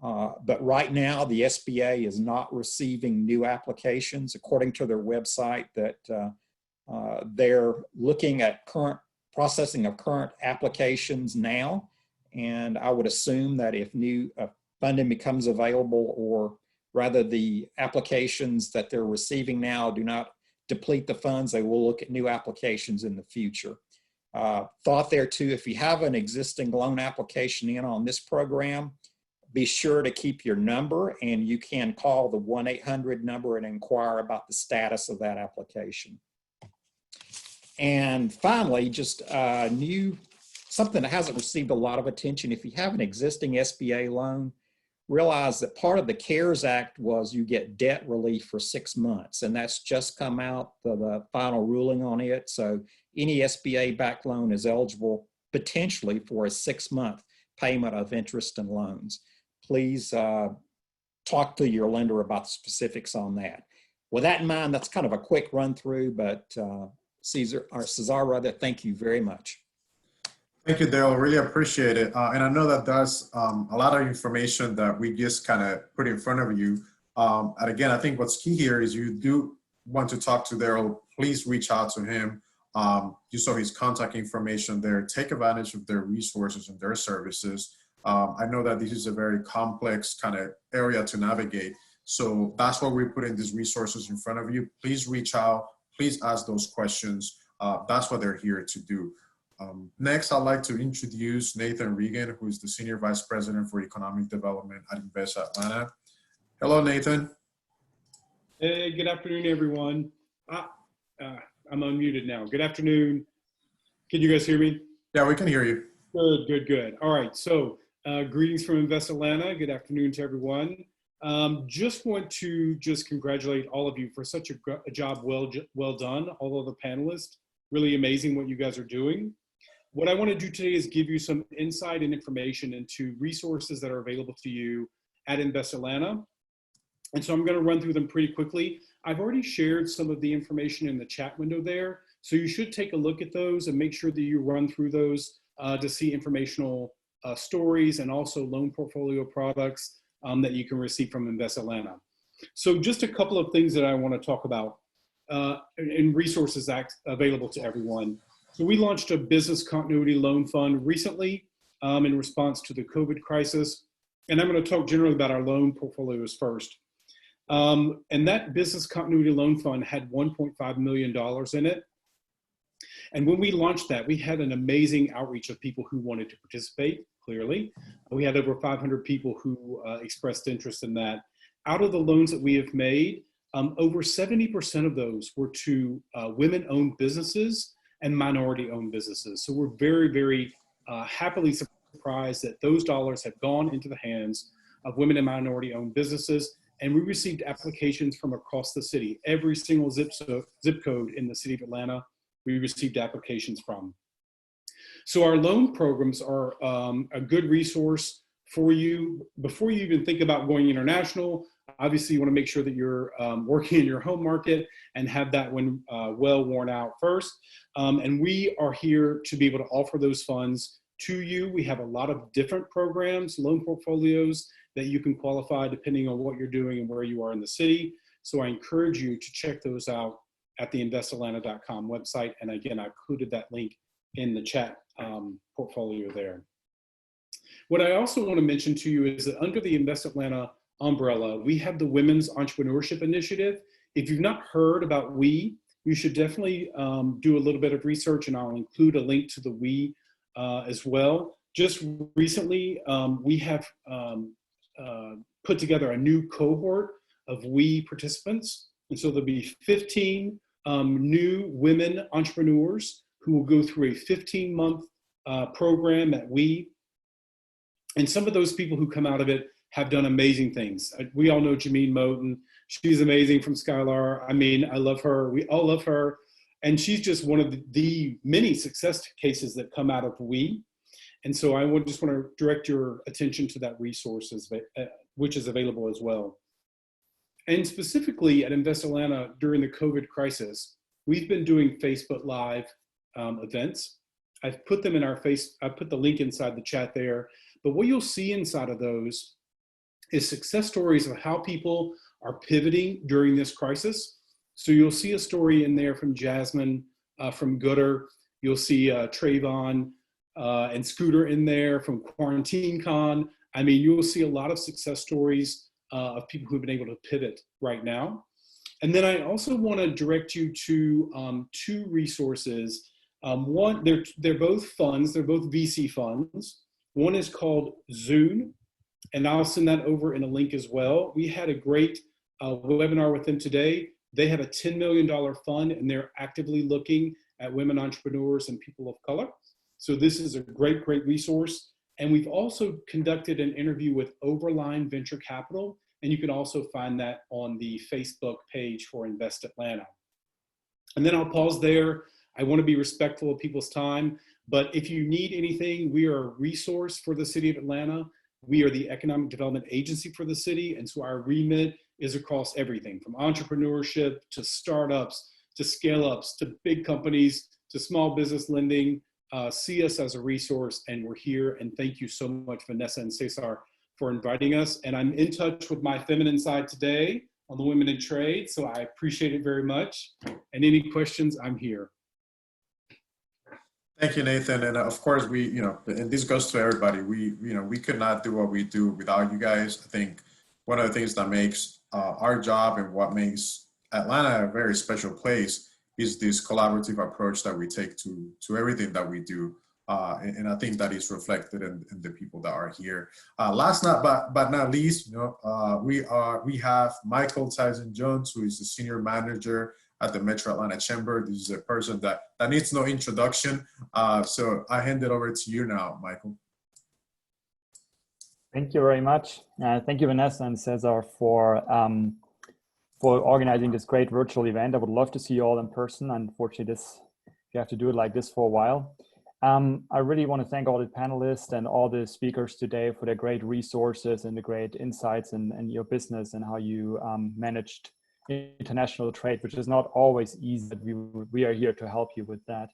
But right now, the SBA is not receiving new applications. According to their website, that they're looking at processing of current applications now. And I would assume that if new funding becomes available, or rather the applications that they're receiving now do not deplete the funds, they will look at new applications in the future. Thought there too, if you have an existing loan application in on this program, be sure to keep your number, and you can call the 1-800 number and inquire about the status of that application. And finally, just something that hasn't received a lot of attention. If you have an existing SBA loan, realize that part of the CARES Act was you get debt relief for 6 months, and that's just come out, the final ruling on it. So any SBA backed loan is eligible potentially for a 6-month payment of interest and loans. Please talk to your lender about the specifics on that. With that in mind, that's kind of a quick run through, but Cesar, thank you very much. Thank you, Daryl. Really appreciate it. And I know that that's a lot of information that we just kind of put in front of you. And again, I think what's key here is you do want to talk to Daryl, please reach out to him. You saw his contact information there. Take advantage of their resources and their services. I know that this is a very complex kind of area to navigate. So that's why we're putting these resources in front of you. Please reach out. Please ask those questions. That's what they're here to do. Next, I'd like to introduce Nathan Regan, who is the Senior Vice President for Economic Development at Invest Atlanta. Hello, Nathan. Hey, good afternoon, everyone. I'm unmuted now. Good afternoon. Can you guys hear me? Yeah, we can hear you. Good, good, good. All right, so greetings from Invest Atlanta. Good afternoon to everyone. Just want to congratulate all of you for such a job well done, all of the panelists. Really amazing what you guys are doing. What I want to do today is give you some insight and information into resources that are available to you at Invest Atlanta. And so I'm going to run through them pretty quickly. I've already shared some of the information in the chat window there, so you should take a look at those and make sure that you run through those to see informational stories and also loan portfolio products that you can receive from Invest Atlanta. So just a couple of things that I want to talk about and resources available to everyone. So we launched a business continuity loan fund recently in response to the COVID crisis. And I'm going to talk generally about our loan portfolios first. And that business continuity loan fund had $1.5 million in it. And when we launched that, we had an amazing outreach of people who wanted to participate, clearly. We had over 500 people who expressed interest in that. Out of the loans that we have made, over 70% of those were to women-owned businesses and minority-owned businesses. So we're very, very happily surprised that those dollars have gone into the hands of women and minority-owned businesses. And we received applications from across the city. Every single zip code in the city of Atlanta, we received applications from. So our loan programs are a good resource for you before you even think about going international. Obviously, you want to make sure that you're working in your home market and have that one well worn out first. And we are here to be able to offer those funds to you. We have a lot of different programs, loan portfolios that you can qualify depending on what you're doing and where you are in the city. So I encourage you to check those out at the investatlanta.com website. And again, I included that link in the chat portfolio there. What I also want to mention to you is that under the Invest Atlanta umbrella, we have the Women's Entrepreneurship Initiative. If you've not heard about WE, you should definitely do a little bit of research, and I'll include a link to the WE as well. Just recently, we have put together a new cohort of WE participants. And so there'll be 15 new women entrepreneurs who will go through a 15-month program at WE. And some of those people who come out of it have done amazing things. We all know Jameen Moten. She's amazing from Skylar. I mean, I love her. We all love her. And she's just one of the many success cases that come out of WE. And so I just want to direct your attention to that resource, which is available as well. And specifically at Invest Atlanta during the COVID crisis, we've been doing Facebook Live events. I've put them in our I put the link inside the chat there. But what you'll see inside of those is success stories of how people are pivoting during this crisis. So you'll see a story in there from Jasmine, from Gooder. You'll see Trayvon and Scooter in there from Quarantine Con. I mean, you'll see a lot of success stories of people who've been able to pivot right now. And then I also want to direct you to two resources. One, they're both funds, they're both VC funds. One is called Zune, and I'll send that over in a link as well. We had a great webinar with them today. They have a $10 million fund, and they're actively looking at women entrepreneurs and people of color. So this is a great, great resource. And we've also conducted an interview with Overline Venture Capital, and you can also find that on the Facebook page for Invest Atlanta. And then I'll pause there. I want to be respectful of people's time, but if you need anything, we are a resource for the city of Atlanta. We are the economic development agency for the city, and so our remit is across everything from entrepreneurship to startups to scale-ups to big companies to small business lending. See us as a resource, and we're here. And thank you so much, Vanessa and Cesar, for inviting us. And I'm in touch with my feminine side today on the Women in Trade, so I appreciate it very much. And any questions, I'm here. Thank you, Nathan. And of course, and this goes to everybody. We could not do what we do without you guys. I think one of the things that makes our job and what makes Atlanta a very special place is this collaborative approach that we take to everything that we do. And I think that is reflected in the people that are here. Last but not least, we have Michael Tyson Jones, who is the senior manager at the Metro Atlanta Chamber. This is a person that needs no introduction. So I hand it over to you now, Michael. Thank you very much. Thank you, Vanessa and Cesar, for organizing this great virtual event. I would love to see you all in person. Unfortunately, you have to do it like this for a while. I really want to thank all the panelists and all the speakers today for their great resources and the great insights in your business and how you managed international trade, which is not always easy, but we are here to help you with that.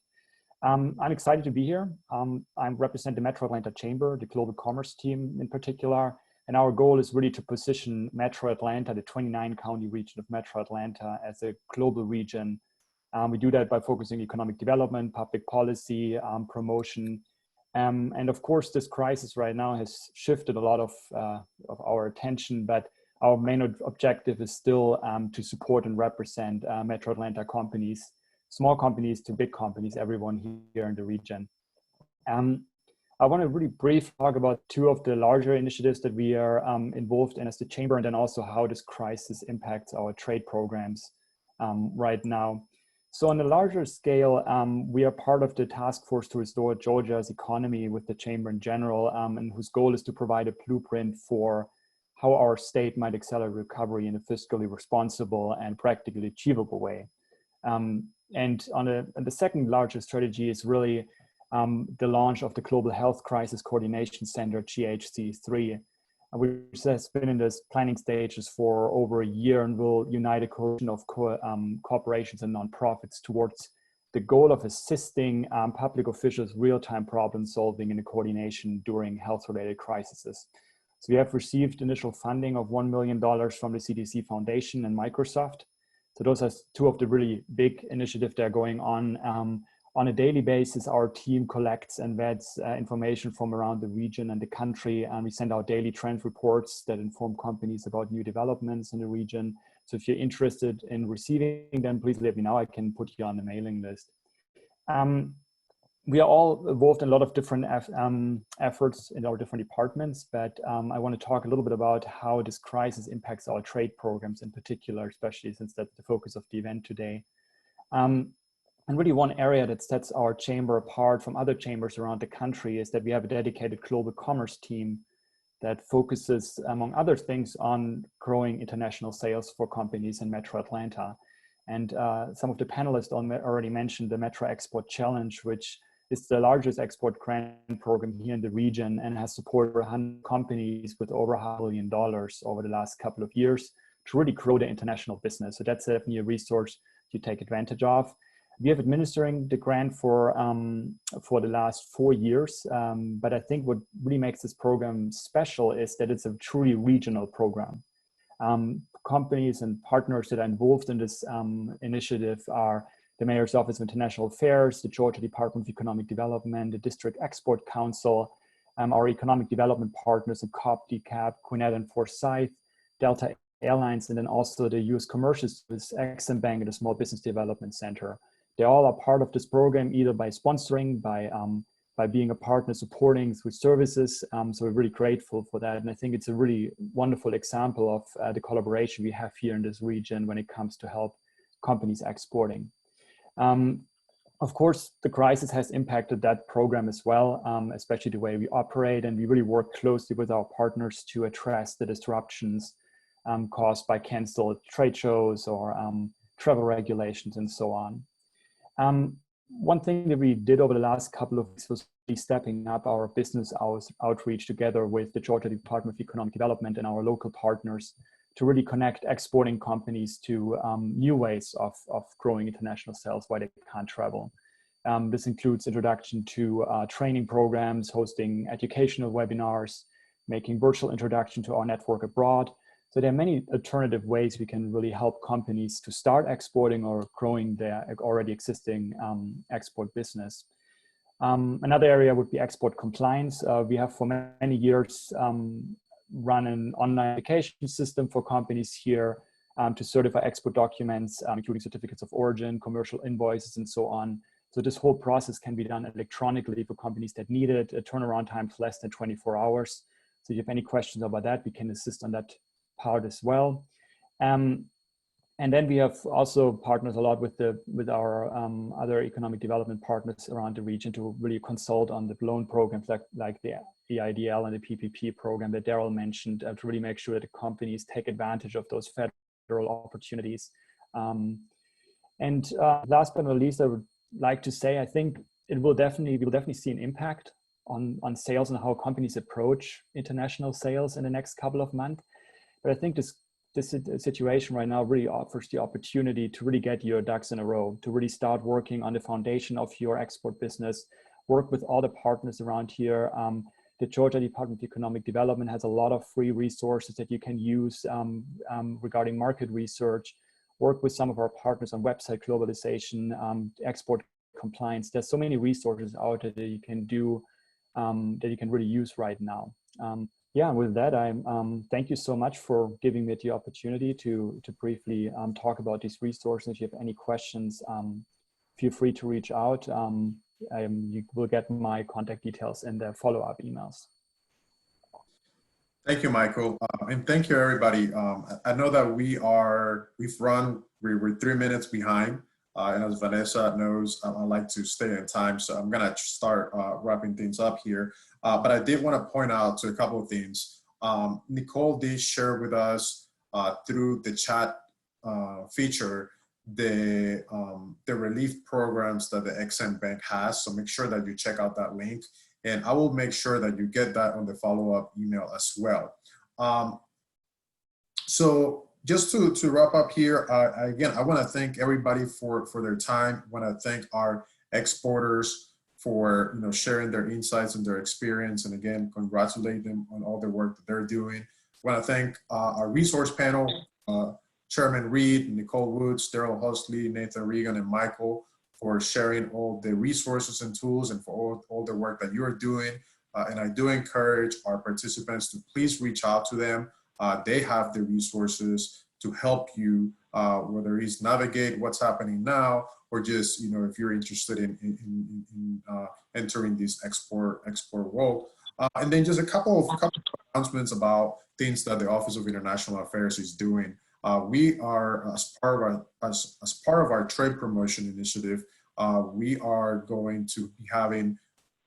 I'm excited to be here. I represent the Metro Atlanta Chamber, the global commerce team in particular, and our goal is really to position Metro Atlanta, the 29 county region of Metro Atlanta, as a global region. We do that by focusing economic development, public policy, promotion, and of course this crisis right now has shifted a lot of our attention, but our main objective is still to support and represent Metro Atlanta companies, small companies to big companies, everyone here in the region. I want to really briefly talk about two of the larger initiatives that we are involved in as the Chamber, and then also how this crisis impacts our trade programs right now. So on a larger scale, we are part of the task force to restore Georgia's economy with the Chamber in general, and whose goal is to provide a blueprint for how our state might accelerate recovery in a fiscally responsible and practically achievable way. And on the second largest strategy is really the launch of the Global Health Crisis Coordination Center, GHC3, which has been in the planning stages for over a year and will unite a coalition of corporations and nonprofits towards the goal of assisting public officials real-time problem solving and coordination during health-related crises. So we have received initial funding of $1 million from the CDC Foundation and Microsoft. So those are two of the really big initiatives that are going on. On a daily basis, our team collects and vets information from around the region and the country, and we send out daily trend reports that inform companies about new developments in the region. So if you're interested in receiving them, please let me know. I can put you on the mailing list. We are all involved in a lot of different efforts in our different departments, but I want to talk a little bit about how this crisis impacts our trade programs in particular, especially since that's the focus of the event today. And really one area that sets our chamber apart from other chambers around the country is that we have a dedicated global commerce team that focuses, among other things, on growing international sales for companies in Metro Atlanta. And some of the panelists already mentioned the Metro Export Challenge, which is the largest export grant program here in the region and has supported 100 companies with over $500 million over the last couple of years to really grow their international business. So that's definitely a resource to take advantage of. We have administering the grant for the last 4 years, but I think what really makes this program special is that it's a truly regional program. Companies and partners that are involved in this initiative are the Mayor's Office of International Affairs, the Georgia Department of Economic Development, the District Export Council, our economic development partners in COP, DCAP, Gwinnett and Forsyth, Delta Airlines, and then also the U.S. Commercial Service, Exim Bank, and the Small Business Development Center. They all are part of this program, either by sponsoring, by being a partner, supporting through services. So we're really grateful for that. And I think it's a really wonderful example of the collaboration we have here in this region when it comes to help companies exporting. Of course, the crisis has impacted that program as well, especially the way we operate. And we really work closely with our partners to address the disruptions caused by canceled trade shows or travel regulations and so on. One thing that we did over the last couple of weeks was stepping up our business outreach together with the Georgia Department of Economic Development and our local partners to really connect exporting companies to new ways of growing international sales while they can't travel. This includes introduction to training programs, hosting educational webinars, making virtual introduction to our network abroad. So there are many alternative ways we can really help companies to start exporting or growing their already existing export business. Another area would be export compliance. We have for many years run an online application system for companies here to certify export documents, including certificates of origin, commercial invoices, and so on. So this whole process can be done electronically for companies that need it. A turnaround time is less than 24 hours. So if you have any questions about that, we can assist on that part as well. And then we have also partnered a lot with our other economic development partners around the region to really consult on the loan programs like the EIDL and the PPP program that Daryl mentioned to really make sure that the companies take advantage of those federal opportunities. And last but not least, I would like to say, I think we'll definitely see an impact on sales and how companies approach international sales in the next couple of months. But I think this situation right now really offers the opportunity to really get your ducks in a row, to really start working on the foundation of your export business, work with all the partners around here. The Georgia Department of Economic Development has a lot of free resources that you can use regarding market research, work with some of our partners on website globalization, export compliance. There's so many resources out there that you can do, that you can really use right now. Yeah, with that, thank you so much for giving me the opportunity to briefly talk about these resources. If you have any questions, feel free to reach out. You will get my contact details in the follow-up emails. Thank you, Michael. And thank you, everybody. I know that we're 3 minutes behind. And as Vanessa knows, I like to stay in time. So I'm going to start wrapping things up here. But I did want to point out to a couple of things. Nicole did share with us through the chat feature the relief programs that the Exim Bank has. So make sure that you check out that link, and I will make sure that you get that on the follow-up email as well. So just to wrap up here, again, I want to thank everybody for their time. I want to thank our exporters for sharing their insights and their experience, and again, congratulate them on all the work that they're doing. I want to thank our resource panel, Chairman Reed, Nicole Woods, Daryl Hussley, Nathan Regan, and Michael for sharing all the resources and tools and for all the work that you're doing. And I do encourage our participants to please reach out to them. They have the resources to help you, whether it's navigate what's happening now, or just, if you're interested in entering this export world. And then just a couple of announcements about things that the Office of International Affairs is doing. We are, as part of our trade promotion initiative, we are going to be having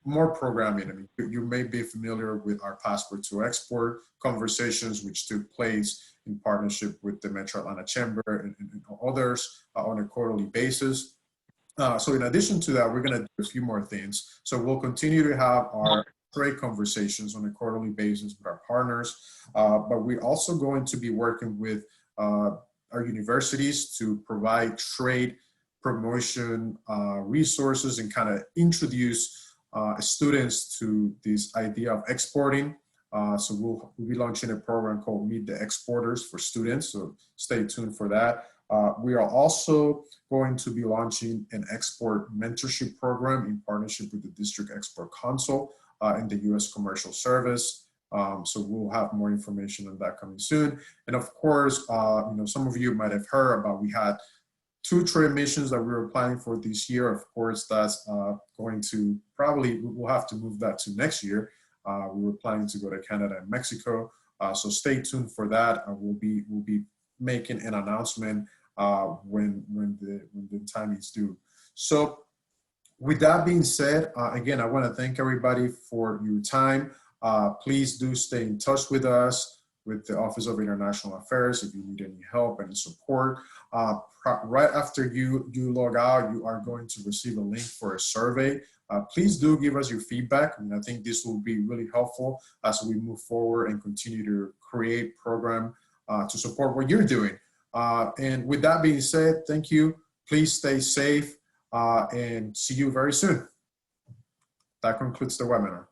more programming. I mean, you may be familiar with our Passport to Export conversations, which took place in partnership with the Metro Atlanta Chamber and others on a quarterly basis. So in addition to that, we're going to do a few more things. So we'll continue to have our trade conversations on a quarterly basis with our partners, but we're also going to be working with our universities to provide trade promotion resources and kind of introduce students to this idea of exporting. So we'll be launching a program called Meet the Exporters for students, so stay tuned for that. We are also going to be launching an export mentorship program in partnership with the District Export Council and the U.S. Commercial Service. So we'll have more information on that coming soon. And of course, some of you might have heard about, we had 2 trade missions that we were planning for this year. Of course, that's going to we'll have to move that to next year. We were planning to go to Canada and Mexico. So stay tuned for that. We'll be making an announcement when the time is due. So with that being said, again, I want to thank everybody for your time. Please do stay in touch with us, with the Office of International Affairs, if you need any help and support. Right after you log out, you are going to receive a link for a survey. Please do give us your feedback. I think this will be really helpful as we move forward and continue to create program to support what you're doing. And with that being said, thank you. Please stay safe and see you very soon. That concludes the webinar.